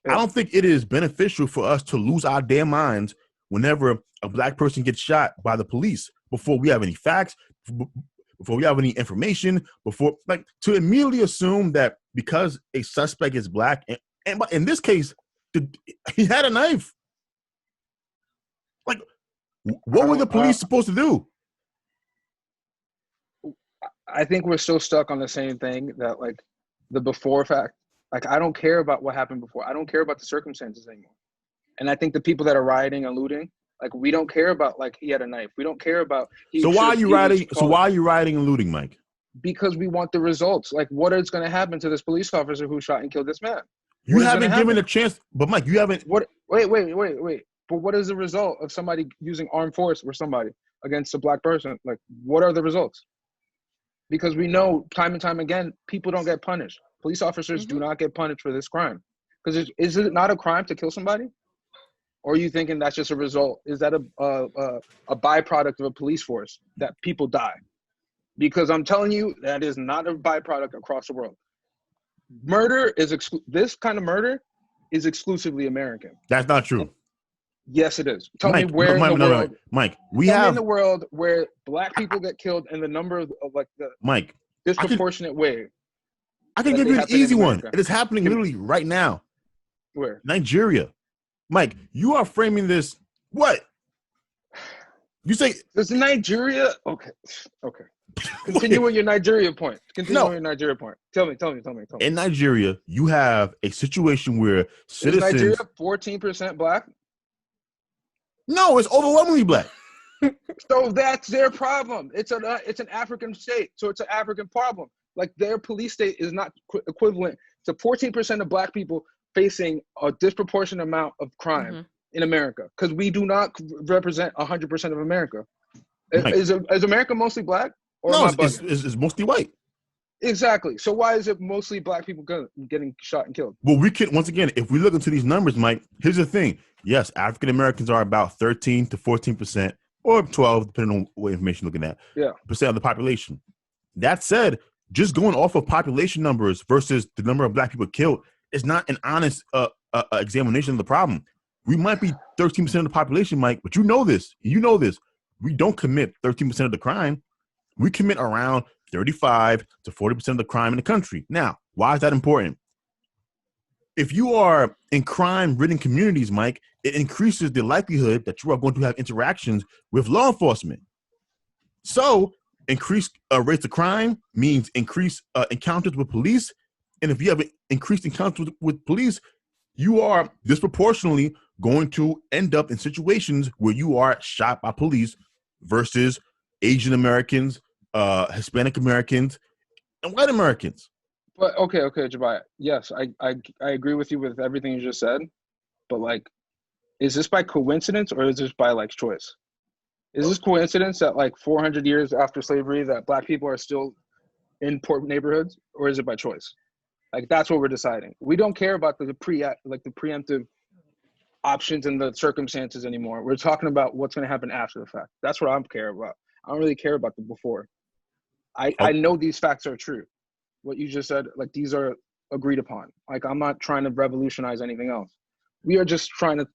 I don't think it is beneficial for us to lose our damn minds whenever a black person gets shot by the police before we have any facts, before we have any information, before like to immediately assume that because a suspect is black, and in this case, he had a knife. Like, what were the police supposed to do? I think we're still stuck on the same thing that like the before fact. Like, I don't care about what happened before. I don't care about the circumstances anymore. And I think the people that are rioting and looting, like, we don't care about, like, he had a knife. We don't care about. So why are you rioting and looting, Mike? Because we want the results. Like, what is going to happen to this police officer who shot and killed this man? You haven't given a chance, but Mike, you haven't. Wait. But what is the result of somebody using armed force for somebody against a black person? Like, what are the results? Because we know time and time again, people don't get punished. Police officers do not get punished for this crime. Because is it not a crime to kill somebody? Or are you thinking that's just a result? Is that a byproduct of a police force that people die? Because I'm telling you, that is not a byproduct across the world. Murder is this kind of murder is exclusively American. That's not true. Yes, it is. Tell Mike, me where in the world, Mike, in the world where black people get killed and the number of like the Mike disproportionate way. I can give you an easy one. It is happening literally right now. Where? Nigeria. Mike, you are framing this. What? You say it's Nigeria? Okay. Continue with your Nigeria point. With your Nigeria point. Tell me. In Nigeria, you have a situation where citizens. Is Nigeria 14% black? No, it's overwhelmingly black. So that's their problem. It's an African state, so it's an African problem. Like their police state is not equivalent to 14% of black people facing a disproportionate amount of crime in America, because we do not represent 100% of America. Is America mostly black? Or no, it's mostly white. Exactly. So why is it mostly black people getting shot and killed? Well, we can, once again, if we look into these numbers, Mike, here's the thing. Yes, African Americans are about 13 to 14%, or 12, depending on what information you're looking at, percent of the population. That said, just going off of population numbers versus the number of black people killed is not an honest examination of the problem. We might be 13% of the population, Mike, but you know this. We don't commit 13% of the crime. We commit around 35 to 40% of the crime in the country. Now, why is that important? If you are in crime-ridden communities, Mike, it increases the likelihood that you are going to have interactions with law enforcement. So, increased rates of crime means increased encounters with police. And if you have increased encounters with police, you are disproportionately going to end up in situations where you are shot by police versus Asian Americans, Hispanic Americans, and white Americans. But okay, Jabia. Yes, I agree with you with everything you just said. But like, is this by coincidence or is this by like choice? Is this coincidence that like 400 years after slavery that black people are still in poor neighborhoods, or is it by choice? Like that's what we're deciding. We don't care about the preemptive options and the circumstances anymore. We're talking about what's going to happen after the fact. That's what I'm care about. I don't really care about the before. I know these facts are true. What you just said, like these are agreed upon. Like I'm not trying to revolutionize anything else. We are just trying to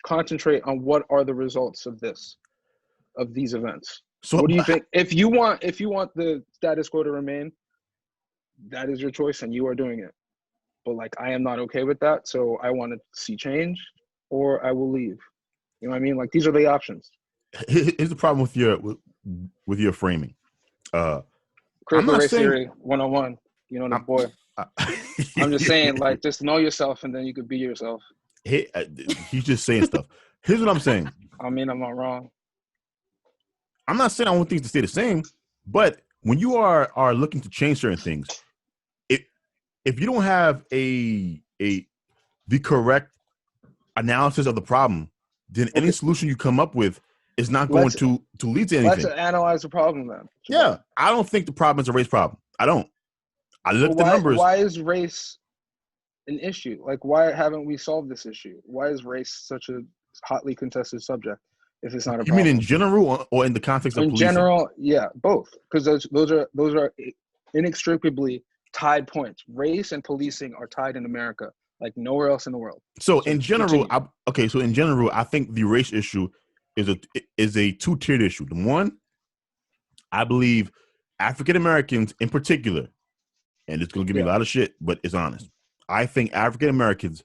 concentrate on what are the results of these events. So what do you think? If you want the status quo to remain, that is your choice and you are doing it. But like I am not okay with that, so I want to see change or I will leave. You know what I mean? Like these are the options. Here's the problem with your framing. Critical race theory 101. You know the boy. I'm just saying, like, just know yourself and then you could be yourself. He's just saying stuff. Here's what I'm saying. I mean, I'm not wrong. I'm not saying I want things to stay the same, but when you are looking to change certain things, if you don't have the correct analysis of the problem, then any solution you come up with is not going to lead to anything. Let's analyze the problem then. Yeah, I don't think the problem is a race problem. I don't. I look at the numbers. Why is race an issue? Like, why haven't we solved this issue? Why is race such a hotly contested subject if it's not a problem? You mean in general or in the context of policing? In general, yeah, both. Because those are inextricably tied points. Race and policing are tied in America like nowhere else in the world. So in general, I think the race issue is a two-tiered issue. The one, I believe African Americans in particular, and it's going to give me a lot of shit, but it's honest. I think African Americans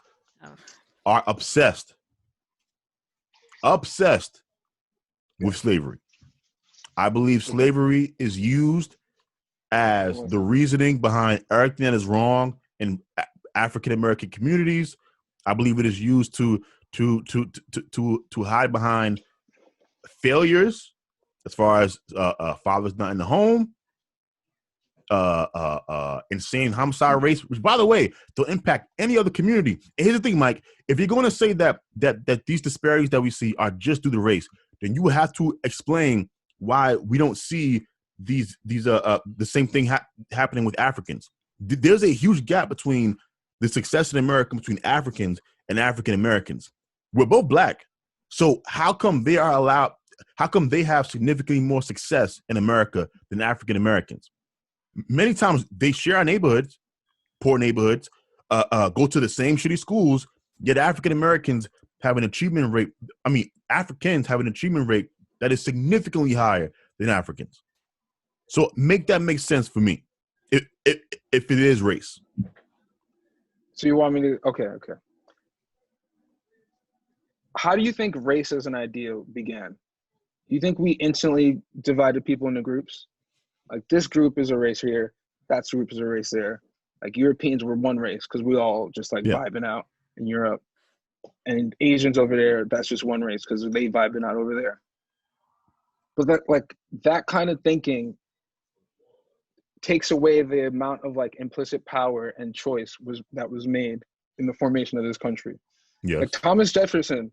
are obsessed with slavery. I believe slavery is used as the reasoning behind everything that is wrong in African American communities. I believe it is used to hide behind failures as far as fathers not in the home, insane homicide rates, which by the way don't impact any other community. And here's the thing, Mike, if you're going to say that these disparities that we see are just due to race, then you have to explain why we don't see the same thing happening with Africans. there's a huge gap between the success in America between Africans and African Americans. We're both black. So how come they have significantly more success in America than African Americans? Many times they share our neighborhoods, poor neighborhoods, go to the same shitty schools, yet African Americans have an achievement rate. Africans have an achievement rate that is significantly higher than Africans. So make that make sense for me, if it is race. So you want me to? Okay. How do you think race as an idea began? Do you think we instantly divided people into groups? Like this group is a race here, that group is a race there. Like Europeans were one race because we all just vibing out in Europe. And Asians over there, that's just one race because they vibing out over there. But that kind of thinking takes away the amount of implicit power and choice that was made in the formation of this country. Yeah. Like Thomas Jefferson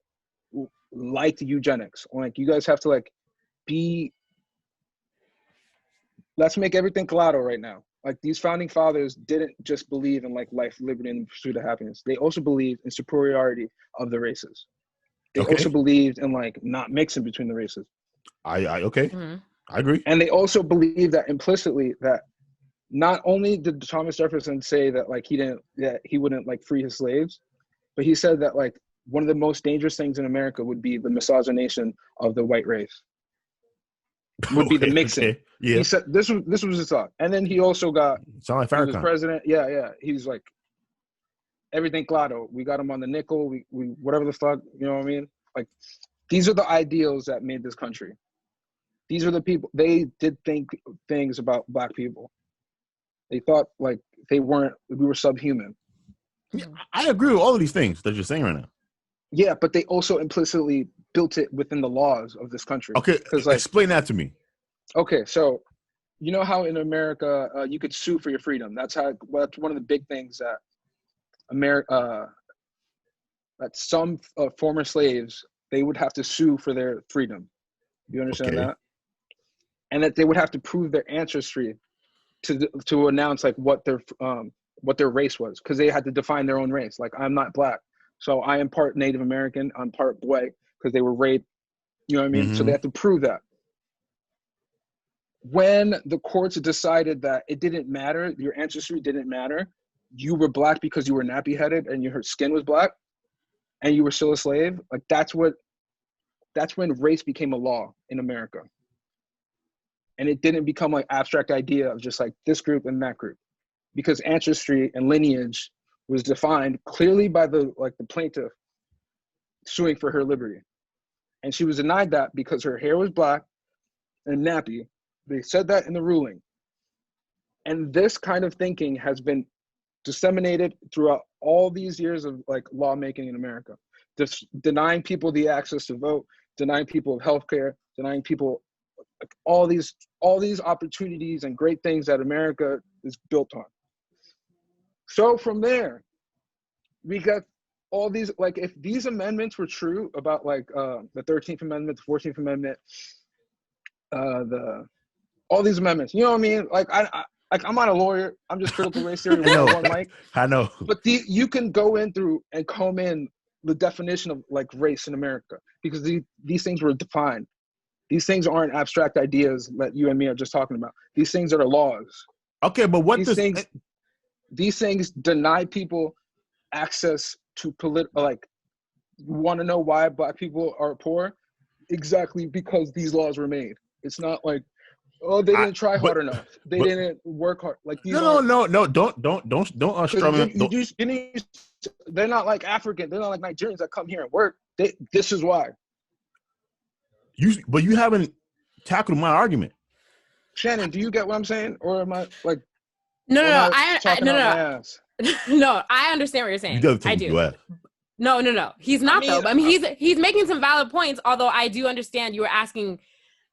liked eugenics. You guys have to let's make everything collateral right now. These founding fathers didn't just believe in life, liberty, and the pursuit of happiness. They also believed in superiority of the races. They also believed in not mixing between the races. I agree. And they also believed that implicitly that not only did Thomas Jefferson say that he wouldn't free his slaves, but he said that one of the most dangerous things in America would be the miscegenation of the white race. Would be the mixing. Okay. Yeah. He said this was his thought. And then he also got he was president. Yeah. He's everything claro. We got him on the nickel. We whatever the fuck, you know what I mean? These are the ideals that made this country. These are the people. They did think things about black people. They thought we were subhuman. Yeah, I agree with all of these things that you're saying right now. Yeah, but they also implicitly built it within the laws of this country. Okay, explain that to me. Okay, so you know how in America you could sue for your freedom. That's one of the big things that that some former slaves, they would have to sue for their freedom. You understand that? And that they would have to prove their ancestry to announce what their race was, because they had to define their own race. I'm not black, so I am part Native American, I'm part white, because they were raped. You know what I mean? Mm-hmm. So they have to prove that. When the courts decided that it didn't matter, your ancestry didn't matter, you were black because you were nappy-headed and your skin was black, and you were still a slave. That's when race became a law in America. And it didn't become abstract idea of just this group and that group, because ancestry and lineage was defined clearly by the plaintiff suing for her liberty. And she was denied that because her hair was black and nappy. They said that in the ruling. And this kind of thinking has been disseminated throughout all these years of lawmaking in America, just denying people the access to vote, denying people of healthcare, denying people all these opportunities and great things that America is built on. So from there, we got all these, if these amendments were true about the 13th Amendment, the 14th Amendment, all these amendments, you know what I mean? I'm not a lawyer. I'm just critical race theory 101, Mike. I know. But you can go in through and comb in the definition of race in America, because these things were defined. These things aren't abstract ideas that you and me are just talking about. These things are the laws. Okay, but these things deny people access to you want to know why black people are poor? Exactly because these laws were made. It's not they didn't try hard enough. They didn't work hard. No. Don't straw me. They're not African. They're not Nigerians that come here and work. This is why. But you haven't tackled my argument. Shannon, do you get what I'm saying, or am I No. No, I understand what you're saying. I do. No. He's not though. But he's making some valid points. Although I do understand you were asking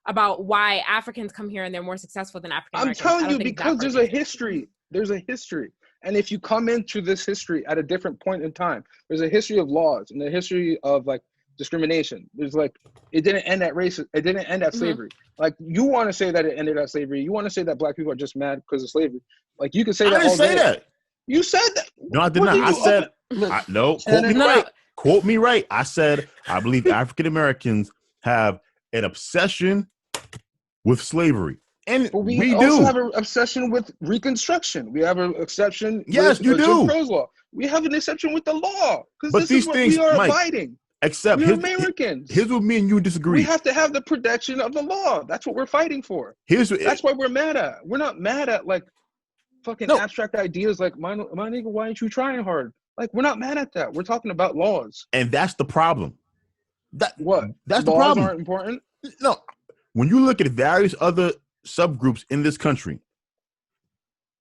about why Africans come here and they're more successful than African Americans. I'm telling you, because there's a history. There's a history. And if you come into this history at a different point in time, there's a history of laws and a history of discrimination. There's like, it didn't end at race. It didn't end at slavery. Like, you want to say that it ended at slavery. You want to say that black people are just mad because of slavery. Like, you can say that all day. I didn't say that. You said that. No, I did not. I said, no, quote me right. Quote me right. I said, I believe African Americans have an obsession with slavery. And we also have an obsession with Reconstruction. We have an exception with you do. Jim Crow's law. We have an exception with the law. Because this is what we are abiding. Except we're Americans. Here's what me and you disagree. We have to have the protection of the law. That's what we're fighting for. That's what we're mad at. We're not mad at like fucking abstract ideas like, my nigga, why ain't you trying hard? Like, we're not mad at that. We're talking about laws. And that's the problem. That's laws the problem. Aren't important? No. When you look at various other subgroups in this country,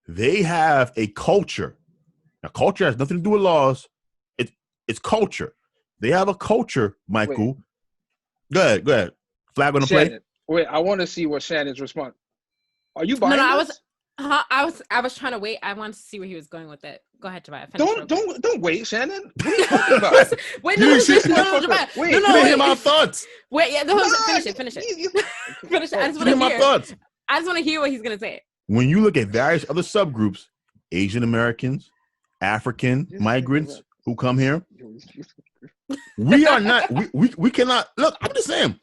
they have a culture. Now, culture has nothing to do with laws. It's culture. They have a culture, Michael. Wait. Go ahead. Flag on the play. Wait, I want to see what Shannon's response. Are you buying this? I was trying to wait. I wanted to see where he was going with it. Go ahead, Jabia. Don't wait, Shannon. What are you talking about? Wait, no, Jabia. Wait, no, hear my thoughts. Wait, yeah, finish it. Finish it. I just want to hear my thoughts. I just want to hear what he's gonna say. When you look at various other subgroups, Asian Americans, African migrants who come here, we are not. We cannot look. I'm just saying.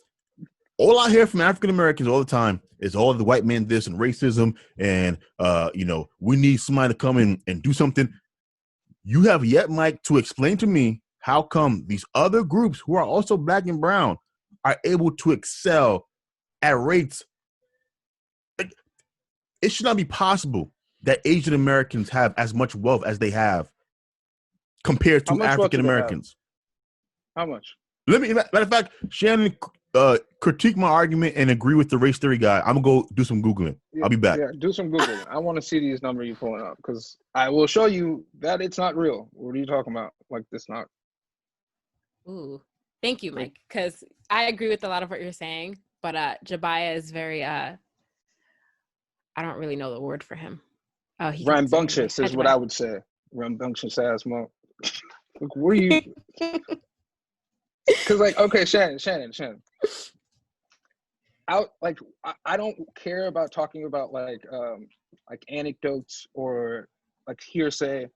All I hear from African Americans all the time is all the white men this and racism and we need somebody to come in and do something. You have yet, Mike, to explain to me how come these other groups who are also black and brown are able to excel at rates. It should not be possible that Asian Americans have as much wealth as they have compared to African Americans. How much? Matter of fact, Shannon critique my argument and agree with the race theory guy. I'm gonna go do some Googling. I'll be back. Yeah, do some Googling. I want to see these numbers you're pulling up because I will show you that it's not real. What are you talking about? Like, it's not. Ooh, thank you, Mike, because I agree with a lot of what you're saying, but Jabia is very I don't really know the word for him. Oh, rambunctious is what I would say. Rambunctious ass mo. Like, what are you? Because okay, Shannon. I don't care about talking about like anecdotes or like hearsay.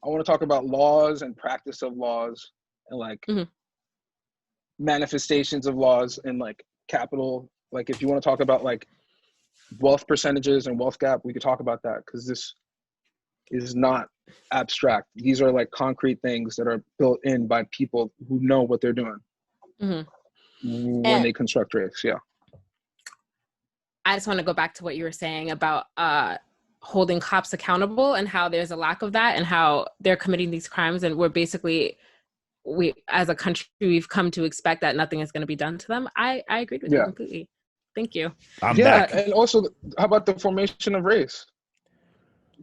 I want to talk about laws and practice of laws and like manifestations of laws and like capital. Like, if you want to talk about like wealth percentages and wealth gap, we could talk about that because this is not abstract. These are like concrete things that are built in by people who know what they're doing when they construct race. Yeah. I just want to go back to what you were saying about holding cops accountable and how there's a lack of that and how they're committing these crimes. And we as a country, we've come to expect that nothing is going to be done to them. I agreed with you completely. Thank you. I'm back. And also, how about the formation of race?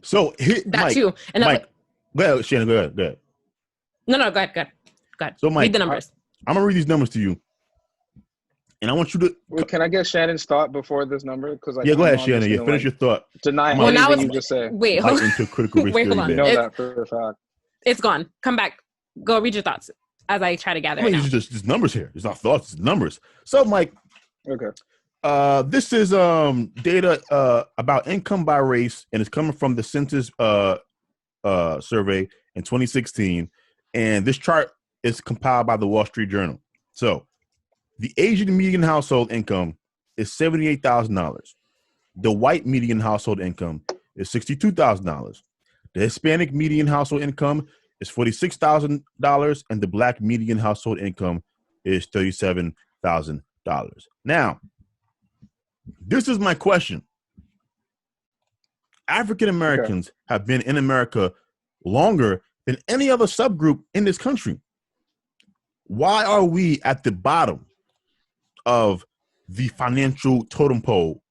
So that Mike, too. And Mike, go ahead, Shannon. Go ahead. No, go ahead. So Mike, read the numbers. I'm gonna read these numbers to you, and I want you to. Wait, can I get Shannon's thought before this number? Because go ahead, Shannon. Yeah, finish your thought. Deny anything you just say. Wait, hold on. You know that for a fact. It's gone. Come back. Go read your thoughts as I try to gather. These are just numbers here. It's not thoughts. It's numbers. So, Mike. Okay. This is data about income by race, and it's coming from the census survey in 2016. And this chart is compiled by the Wall Street Journal. So the Asian median household income is $78,000. The white median household income is $62,000. The Hispanic median household income is $46,000, and the black median household income is $37,000. Now, this is my question. African Americans have been in America longer than any other subgroup in this country. Why are we at the bottom of the financial totem pole,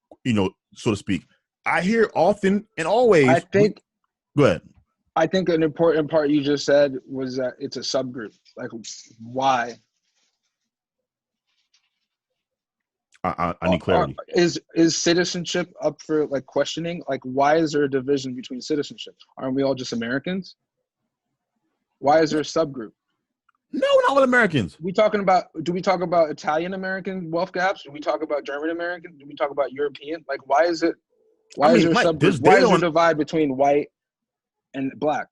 so to speak? I hear often and always. Go ahead. I think an important part you just said was that it's a subgroup. Like, why? I need clarity. Is citizenship up for like questioning? Like, why is there a division between citizenship? Aren't we all just Americans? Why is there a subgroup? No, not all Americans. Do we talk about Italian American wealth gaps? Do we talk about German American? Do we talk about European? Like, why is there a divide between white and black?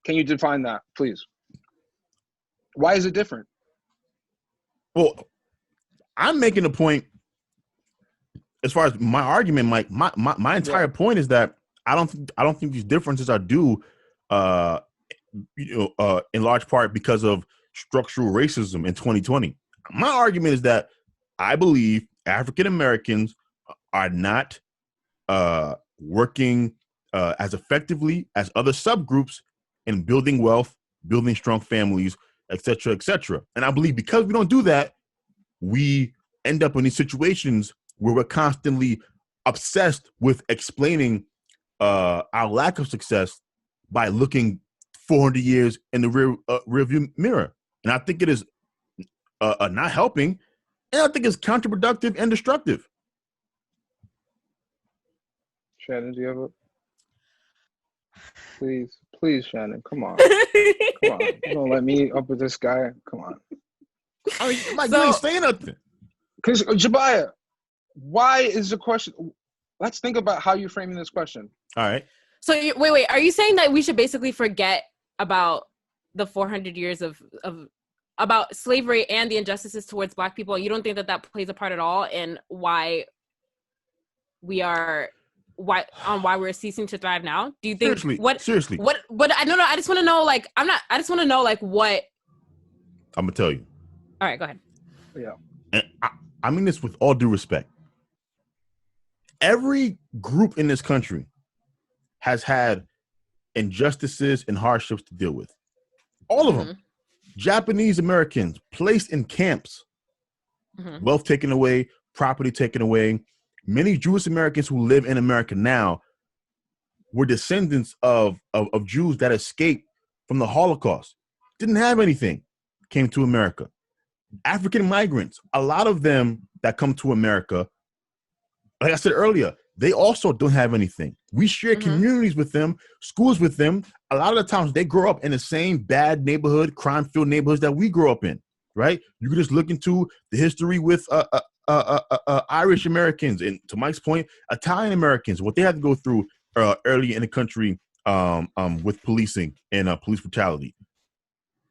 Can you define that, please? Why is it different? Well, I'm making a point. As far as my argument, Mike, my entire point is that I don't think these differences are due, in large part because of structural racism in 2020. My argument is that I believe African Americans are not working as effectively as other subgroups in building wealth, building strong families, et cetera, et cetera. And I believe because we don't do that, we end up in these situations where we're constantly obsessed with explaining our lack of success by looking 400 years in the rearview mirror. And I think it is not helping, and I think it's counterproductive and destructive. Shannon, do you have a... Please, Shannon, come on. Come on. You don't let me up with this guy. Come on. I mean, Mike, you ain't saying nothing. Because, Jabia, why is the question... Let's think about how you're framing this question. All right. So, wait. Are you saying that we should basically forget about the 400 years of about slavery and the injustices towards Black people? You don't think that plays a part at all in why we're ceasing to thrive now? Do you think seriously? What I don't know. I just want to know, like, I just want to know, like, what. I'm gonna tell you. All right, go ahead. Yeah. And I mean this with all due respect. Every group in this country has had injustices and hardships to deal with. All of them. Japanese Americans placed in camps, wealth taken away, property taken away. Many Jewish Americans who live in America now were descendants of Jews that escaped from the Holocaust. Didn't have anything, came to America. African migrants, a lot of them that come to America, like I said earlier, they also don't have anything. We share communities with them, schools with them. A lot of the times they grow up in the same bad neighborhood, crime-filled neighborhoods that we grew up in, right? You can just look into the history with Irish Americans, and to Mike's point, Italian Americans, what they had to go through early in the country with policing and police brutality.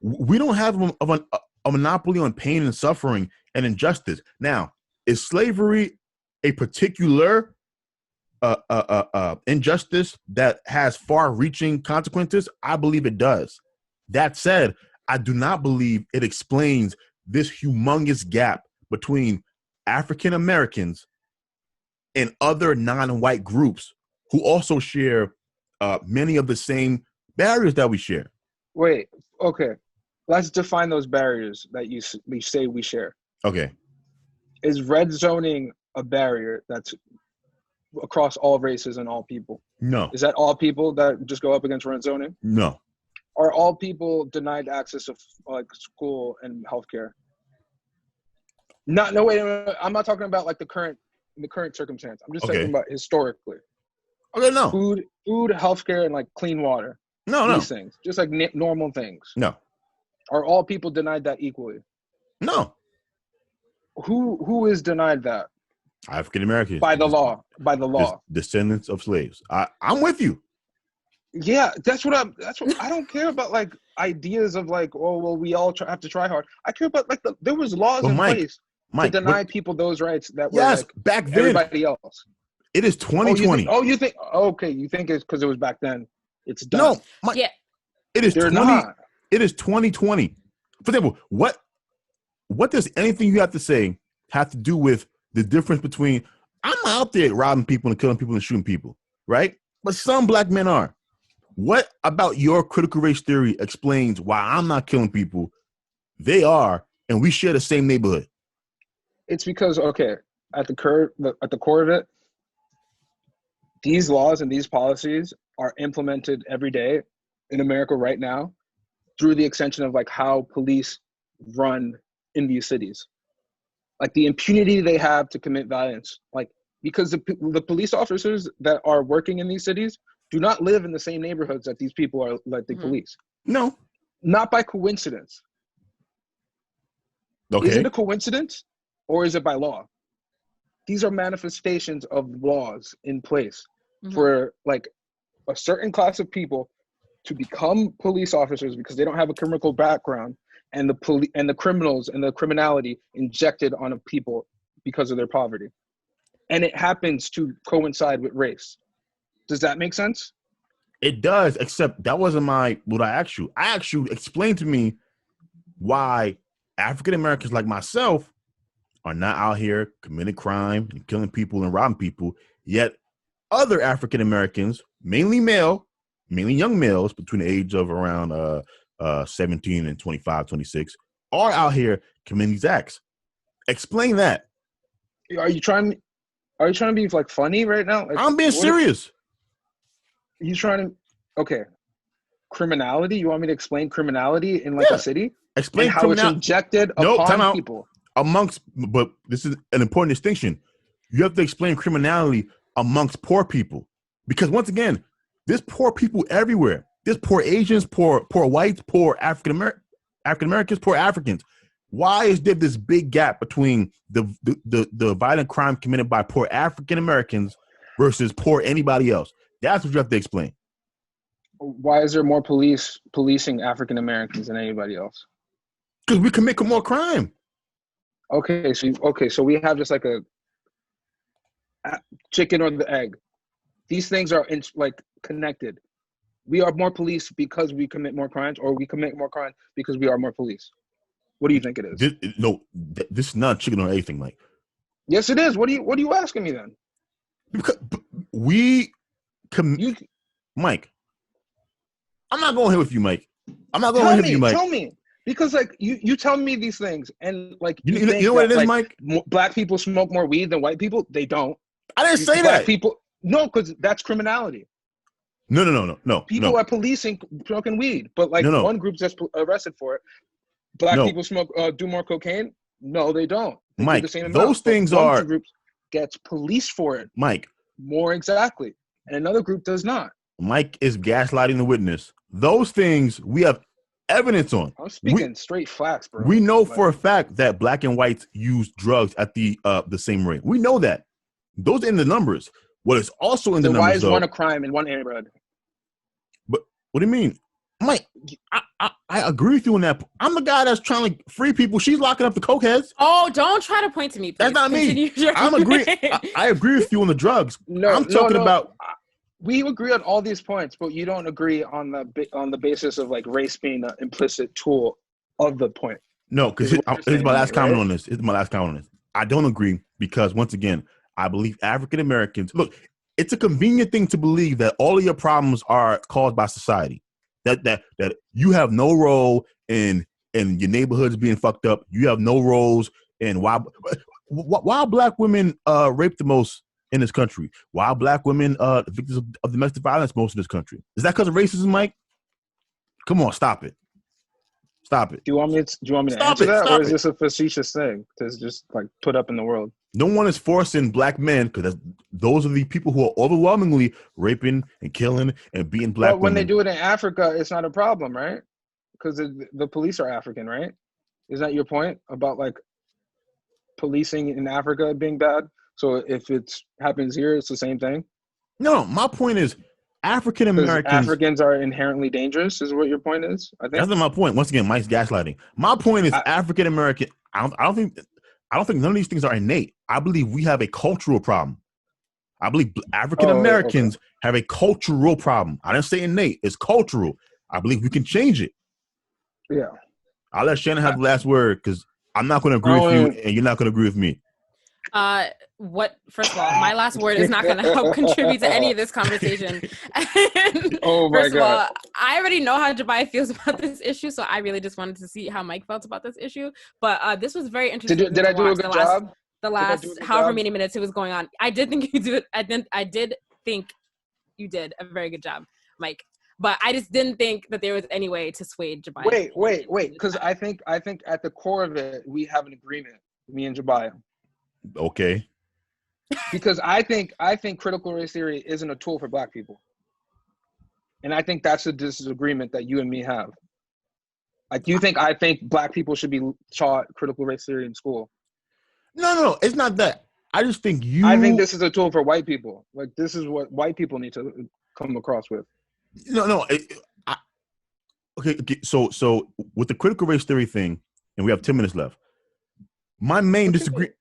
We don't have a monopoly on pain and suffering and injustice. Now, is slavery a particular injustice that has far-reaching consequences? I believe it does. That said, I do not believe it explains this humongous gap between African Americans and other non-white groups who also share many of the same barriers that we share. Wait, okay. Let's define those barriers that you say we share. Okay. Is red zoning a barrier that's across all races and all people? No. Is that all people that just go up against red zoning? No. Are all people denied access to like school and healthcare? No, wait. I'm not talking about like the current circumstance. I'm just talking about historically. Okay, no. Food, healthcare, and like clean water. These things, just like normal things. No. Are all people denied that equally? No. Who is denied that? African Americans. By the law. Descendants of slaves. I'm with you. Yeah, that's what I don't care about, like ideas of like, oh well, we all have to try hard. I care about like there was laws in place to deny people those rights that were like back then. Everybody else. It is 2020. You think it's because it was back then. It's done. No, Mike, it is 20. Not. It is 2020. For example, what does anything you have to say have to do with the difference between I'm out there robbing people and killing people and shooting people, right? But some Black men are. What about your critical race theory explains why I'm not killing people? They are, and we share the same neighborhood. It's because, at the core of it, these laws and these policies are implemented every day in America right now through the extension of like how police run in these cities. Like the impunity they have to commit violence, like because the police officers that are working in these cities do not live in the same neighborhoods that these people are like the police. No. Not by coincidence. Okay. Is it a coincidence or is it by law? These are manifestations of laws in place for like a certain class of people to become police officers because they don't have a criminal background, and the criminals and the criminality injected on people because of their poverty. And it happens to coincide with race. Does that make sense? It does, except that wasn't what I asked you. I asked you, explain to me why African Americans like myself are not out here committing crime and killing people and robbing people, yet other African Americans, mainly young males between the age of around 17 and 25, 26, are out here committing these acts. Explain that. Are you trying to be like funny right now? Like, I'm being serious. He's trying to, okay. Criminality? You want me to explain criminality in like a city? Explain and how it's injected upon people. But this is an important distinction. You have to explain criminality amongst poor people. Because once again, there's poor people everywhere. There's poor Asians, poor whites, poor African Americans, poor Africans. Why is there this big gap between the violent crime committed by poor African Americans versus poor anybody else? That's what you have to explain. Why is there more policing African Americans than anybody else? Because we commit more crime. Okay, so we have just like a chicken or the egg. These things are connected. We are more police because we commit more crimes, or we commit more crimes because we are more police. What do you think it is? This is not chicken or anything, Mike. Yes, it is. What are you asking me then? Because Mike, I'm not going here with you, Mike. I'm not going here with you, Mike. Tell me. Because like you tell me these things, and like you know what it is, Mike? Black people smoke more weed than white people. They don't. I didn't say that. No, because that's criminality. No. People are policing smoking weed, but like one group just arrested for it. Black people do more cocaine. No, they don't. They Mike, do the same amount. Those things are. One group gets policed for it. Mike, more exactly, and another group does not. Mike is gaslighting the witness. Those things we have evidence on. I'm speaking straight facts, bro. We know for a fact that black and whites use drugs at the same rate. We know that. Those are in the numbers. What is also in the numbers, why is one a crime in one neighborhood? But what do you mean? Mike, I agree with you on that. I'm the guy that's trying to free people. She's locking up the cokeheads. Oh, don't try to point to me, please. That's not me. I agree with you on the drugs. I'm talking about. We agree on all these points, but you don't agree on the basis of like race being an implicit tool of the point. No, because here's my last comment on this. I don't agree because once again, I believe African Americans. Look, it's a convenient thing to believe that all of your problems are caused by society. That you have no role in your neighborhoods being fucked up. You have no roles in why black women rape the most in this country. Why black women victims of domestic violence most in this country? Is that because of racism, Mike? Come on, stop it. Stop it. Do you want me to answer that, or is this a facetious thing to just like put up in the world? No one is forcing black men, because those are the people who are overwhelmingly raping and killing and beating black women. When they do it in Africa, it's not a problem, right? Because the police are African, right? Is that your point about like policing in Africa being bad? So if it happens here, it's the same thing? No, my point is African Americans. Africans are inherently dangerous, is what your point is? I think that's not my point. Once again, Mike's gaslighting. My point is African American. I don't think none of these things are innate. I believe we have a cultural problem. I believe African Americans have a cultural problem. I didn't say innate. It's cultural. I believe we can change it. Yeah. I'll let Shannon have the last word because I'm not going to agree with you and you're not going to agree with me. First of all, my last word is not going to help contribute to any of this conversation. First of all, I already know how Jabia feels about this issue, so I really just wanted to see how Mike felt about this issue. But this was very interesting. Did I do a good job? The last however many minutes it was going on, I did think you did. I did think you did a very good job, Mike. But I just didn't think that there was any way to sway Jabia. Wait, because I think at the core of it, we have an agreement, me and Jabia. Okay. Because I think critical race theory isn't a tool for black people. And I think that's a disagreement that you and me have. I think black people should be taught critical race theory in school. No, it's not that. I just think I think this is a tool for white people. Like, this is what white people need to come across with. No. Okay. So with the critical race theory thing, and we have 10 minutes left. My main disagreement.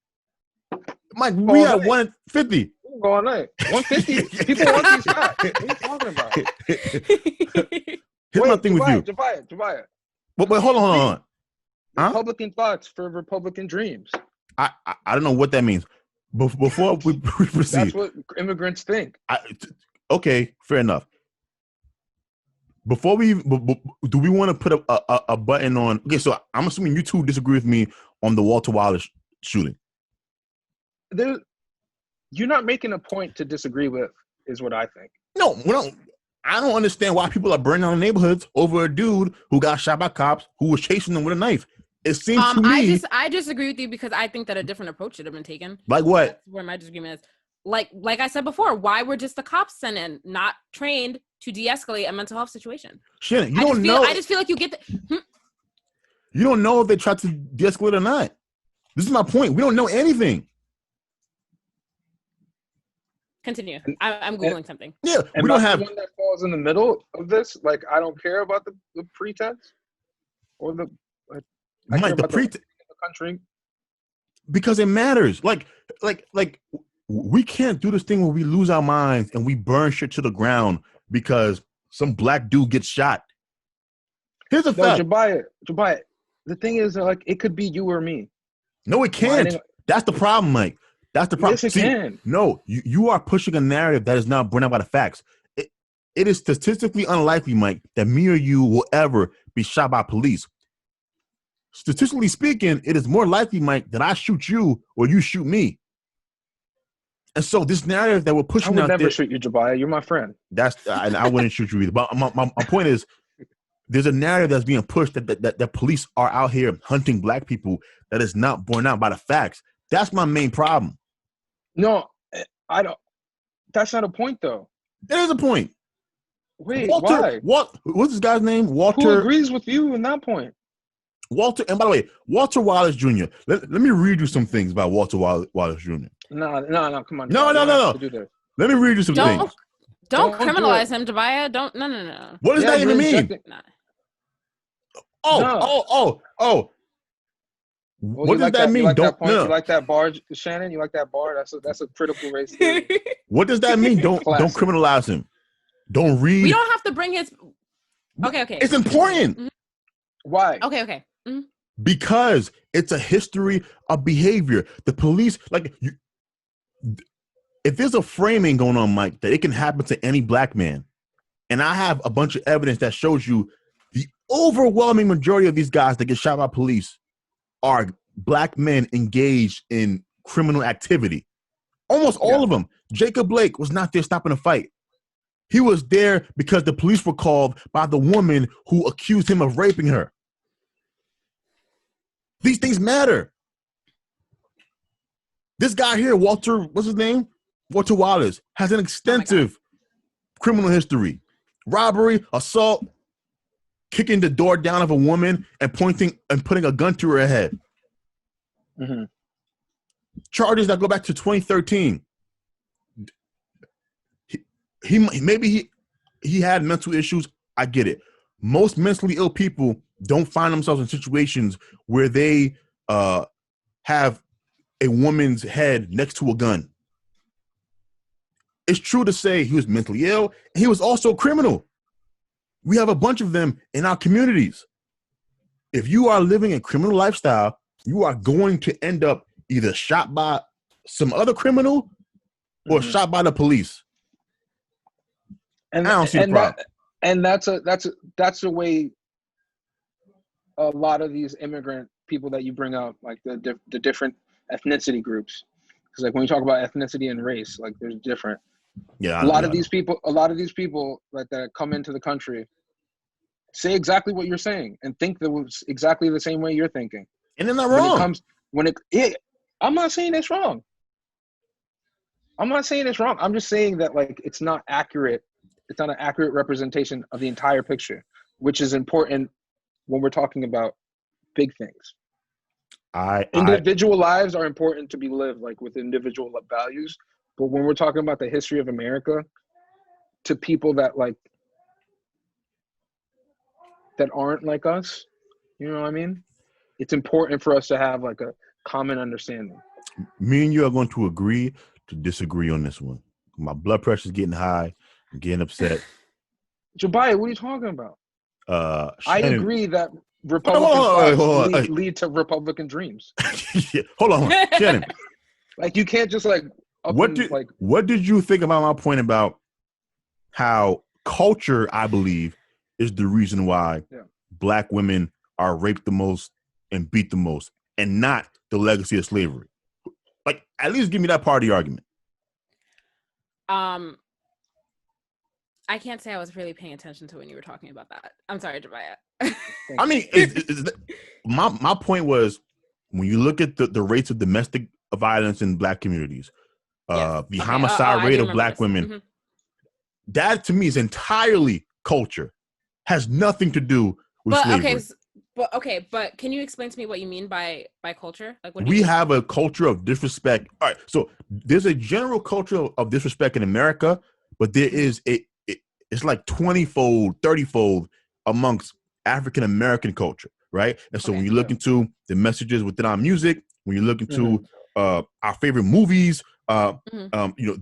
Mike, we have 150. Go all night. 150. People want these facts. What are you talking about? Here's my thing with you. Jabia. But hold on. Republican thoughts for Republican dreams. I don't know what that means. Before we proceed. That's what immigrants think. Okay, fair enough. Before we do we want to put a button on? Okay, so I'm assuming you two disagree with me on the Walter Wallace shooting. You're not making a point to disagree with, is what I think. No, I don't understand why people are burning down neighborhoods over a dude who got shot by cops who was chasing them with a knife. It seems to me. I disagree with you because I think that a different approach should have been taken. Like what? That's where my disagreement is. Like I said before, why were just the cops sent in, not trained to de-escalate a mental health situation? Shannon, you don't know. I just feel like you get the. You don't know if they tried to de-escalate or not. This is my point. We don't know anything. Continue. I'm Googling something. Yeah, and we don't have the one that falls in the middle of this. Like, I don't care about the pretense or the. Mike, the country, because it matters. Like we can't do this thing where we lose our minds and we burn shit to the ground because some black dude gets shot. Here's a fact. Jabia. The thing is, like, it could be you or me. No, it can't. That's the problem, Mike. That's the problem. Yes, it can. No, you are pushing a narrative that is not borne out by the facts. It is statistically unlikely, Mike, that me or you will ever be shot by police. Statistically speaking, it is more likely, Mike, that I shoot you or you shoot me. And so this narrative that we're pushing out there... I would never shoot you, Jabia. You're my friend. I wouldn't shoot you either. But my point is, there's a narrative that's being pushed that police are out here hunting black people that is not borne out by the facts. That's my main problem. No, I don't. That's not a point, though. It is a point. Wait, why? What's this guy's name? Walter. Who agrees with you in that point? Walter, and by the way, Walter Wallace Jr. Let me read you some things about Walter Wallace Jr. No, come on. No. Let me read you some things. Don't criminalize him, Jabia. Don't. No. What does that even mean? Oh. Well, what does that mean? You like that bar, Shannon? You like that bar? That's a critical race theory. What does that mean? Don't criminalize him. Don't read. We don't have to bring his. Okay. It's important. Mm-hmm. Why? Okay. Mm-hmm. Because it's a history of behavior. The police, if there's a framing going on, Mike, that it can happen to any black man, and I have a bunch of evidence that shows you the overwhelming majority of these guys that get shot by police are black men engaged in criminal activity. Almost all of them. Jacob Blake was not there stopping a fight. He was there because the police were called by the woman who accused him of raping her. These things matter. This guy here, Walter, what's his name? Walter Wallace, has an extensive criminal history. Robbery, assault, kicking the door down of a woman and pointing and putting a gun to her head. Mm-hmm. Charges that go back to 2013. He had mental issues. I get it. Most mentally ill people don't find themselves in situations where they have a woman's head next to a gun. It's true to say he was mentally ill. He was also a criminal. We have a bunch of them in our communities. If you are living a criminal lifestyle, you are going to end up either shot by some other criminal or shot by the police. And I don't see the problem. That's a way a lot of these immigrant people that you bring up, like the different ethnicity groups, because like when you talk about ethnicity and race, like there's different. Yeah, a lot of these people that come into the country say exactly what you're saying and think that was exactly the same way you're thinking. And they're not wrong. I'm not saying it's wrong. I'm just saying that like it's not accurate. It's not an accurate representation of the entire picture, which is important when we're talking about big things. Individual lives are important to be lived, like with individual values. But when we're talking about the history of America, to people that that aren't like us, you know what I mean? It's important for us to have like a common understanding. Me and you are going to agree to disagree on this one. My blood pressure's getting high. I'm getting upset. Jabia, what are you talking about? I Shannon, agree that Republican lead to Republican dreams. Hold on, Shannon. Like you can't just what did you think about my point about how culture, I believe, is the reason why Black women are raped the most and beat the most, and not the legacy of slavery? Like, at least give me that part of the argument. I can't say I was really paying attention to when you were talking about that. I'm sorry, Jabia. I mean, my point was, when you look at the rates of domestic violence in Black communities, the homicide rate of Black women, that to me is entirely culture. Has nothing to do with slavery. But can you explain to me what you mean by culture? Like, what we have a culture of disrespect. All right, so there's a general culture of disrespect in America, but there is it's like 20-fold, 30-fold amongst African American culture, right? And so when you look into the messages within our music, when you look into our favorite movies, you know,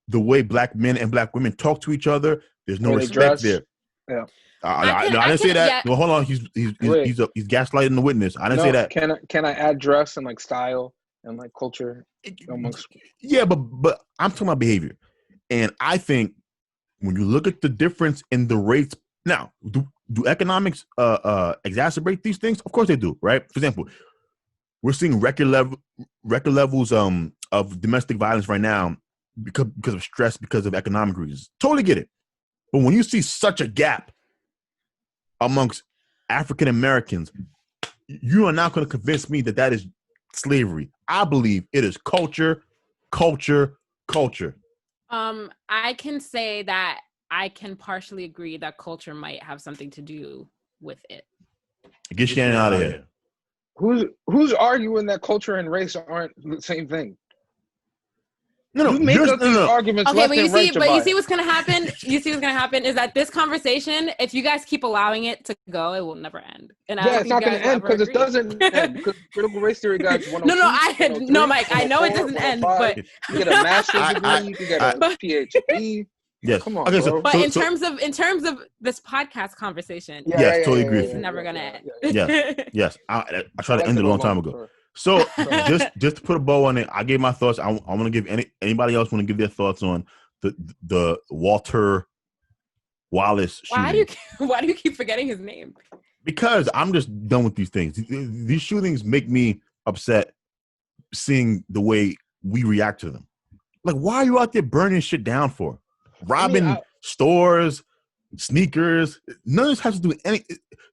the way Black men and Black women talk to each other, there's no respect there. Yeah. I didn't say that. Yeah. Well, hold on. He's gaslighting the witness. I didn't say that. Can I add dress and like style and like culture amongst? Yeah, but I'm talking about behavior, and I think when you look at the difference in the rates now, do economics exacerbate these things? Of course they do, right? For example, we're seeing record levels of domestic violence right now because of stress, because of economic reasons. Totally get it. But when you see such a gap amongst African Americans, you are not going to convince me that that is slavery. I believe it is culture. I can say that I can partially agree that culture might have something to do with it. Get Shannon out of here. Who's arguing that culture and race aren't the same thing? No, you make up these arguments. Okay, but you see what's gonna happen. You see what's gonna happen is that this conversation, if you guys keep allowing it to go, it will never end. And it's not gonna end because it doesn't end. Because critical race theory guys. No, Mike. I know it doesn't end, but you get a master's degree, you can get a PhD. Yes. Come on, okay, bro. But in terms of this podcast conversation, totally agree. It's never gonna end. Yes. I tried to end it a long time ago. So just to put a bow on it, I gave my thoughts. I want to give anybody else want to give their thoughts on the Walter Wallace shooting. Why do you keep forgetting his name? Because I'm just done with these things. These shootings make me upset seeing the way we react to them. Like, why are you out there burning shit down for? Robbing stores, sneakers. None of this has to do with any.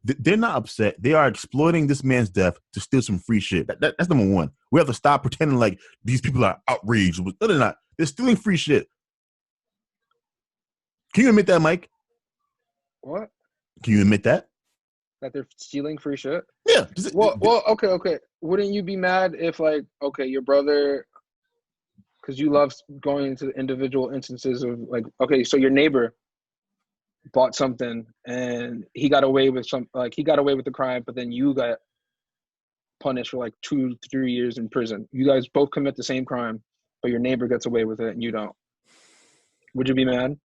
They're not upset. They are exploiting this man's death to steal some free shit. That's number one. We have to stop pretending like these people are outraged. No, they're not. They're stealing free shit. Can you admit that, Mike? What? Can you admit that? That they're stealing free shit? Yeah. Well, okay. Wouldn't you be mad if, like, okay, your brother, because you love going into the individual instances of, like, okay, so your neighbor bought something and he got away with the crime, but then you got punished for like 2-3 years in prison. You guys both commit the same crime, but your neighbor gets away with it and you don't. Would you be mad?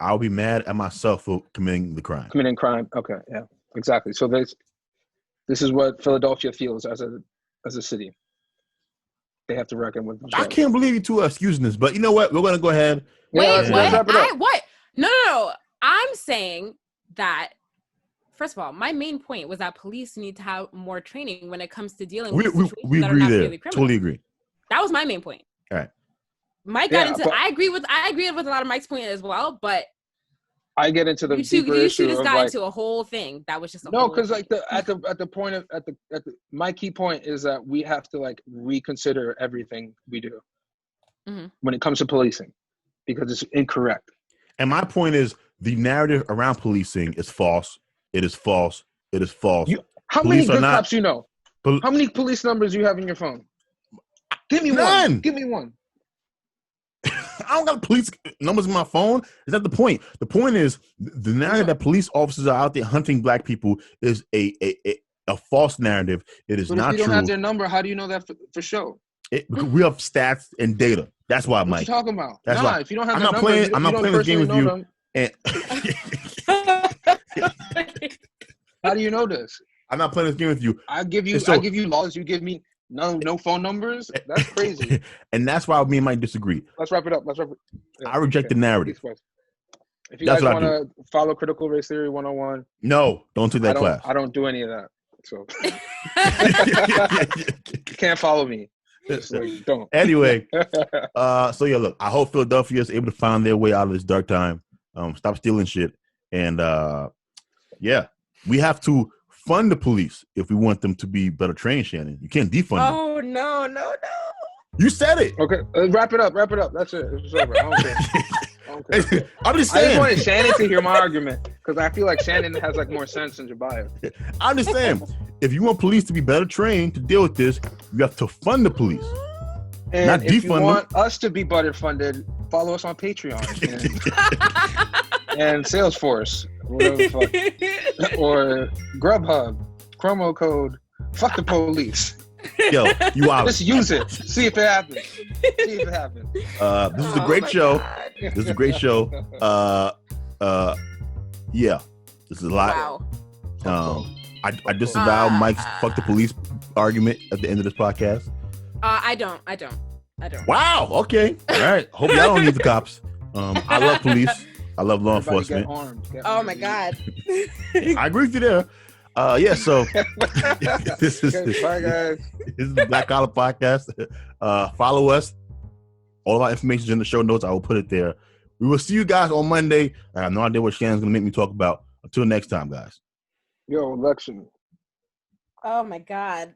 I'll be mad at myself for committing the crime. Committing crime. Okay, yeah, exactly. So this is what Philadelphia feels as a city. They have to reckon with themselves. I can't believe you two are excusing this, but you know what? We're gonna go ahead. Wait, what? What? No. I'm saying that, first of all, my main point was that police need to have more training when it comes to dealing with situations that are not really criminal. Totally agree. That was my main point. All right. Mike got into. I agree with a lot of Mike's point as well, but I get into the deeper issue. You just got into a whole thing that was just because like my key point is that we have to like reconsider everything we do when it comes to policing because it's incorrect. And my point is, the narrative around policing is false. It is false. It is false. How Police many are good not- cops you know? How many police numbers you have in your phone? Give me None. one. Give me one. I don't got police numbers in my phone. Is that the point? The point is the narrative that police officers are out there hunting black people is a false narrative. It is But not if you don't true. have their number, how do you know that for sure? Because we have stats and data. That's why, What Mike. you talking about? That's why. If you don't have I'm their not number, playing. I'm not playing this game with you. them. And How do you know this? I'm not playing this game with you. I give you laws. You give me no phone numbers. That's crazy. And that's why me and Mike disagree. Let's wrap it up. I reject the narrative. If you That's guys what I want to follow Critical Race Theory 101, no, don't take that class. I don't do any of that. So you can't follow me. So don't. Anyway, so yeah, look, I hope Philadelphia is able to find their way out of this dark time. Stop stealing shit. And yeah, we have to fund the police if we want them to be better trained, Shannon. You can't defund them. Oh, no. You said it. Okay, wrap it up. That's it. It's over. I don't care. I'm just I saying. just wanted Shannon to hear my argument because I feel like Shannon has like more sense than Jabia. I'm just saying, if you want police to be better trained to deal with this, you have to fund the police. And not if you defund want us to be better funded, follow us on Patreon and Salesforce, whatever the fuck, or Grubhub, promo code "fuck the police." Yo, you out. Just use it. See if it happens. This is a great show. God. This is a great show. Yeah, this is a lot. Wow. I disavow Mike's "fuck the police" argument at the end of this podcast. I don't. Wow. Okay. All right. Hope y'all don't need the cops. I love police. I love law enforcement. Oh my God. I agree with you there. Yeah. So this is Bye, guys. This is the Black Collar Podcast. Follow us. All of our information is in the show notes. I will put it there. We will see you guys on Monday. I have no idea what Shannon's gonna make me talk about. Until next time, guys. Yo, election. Oh my God.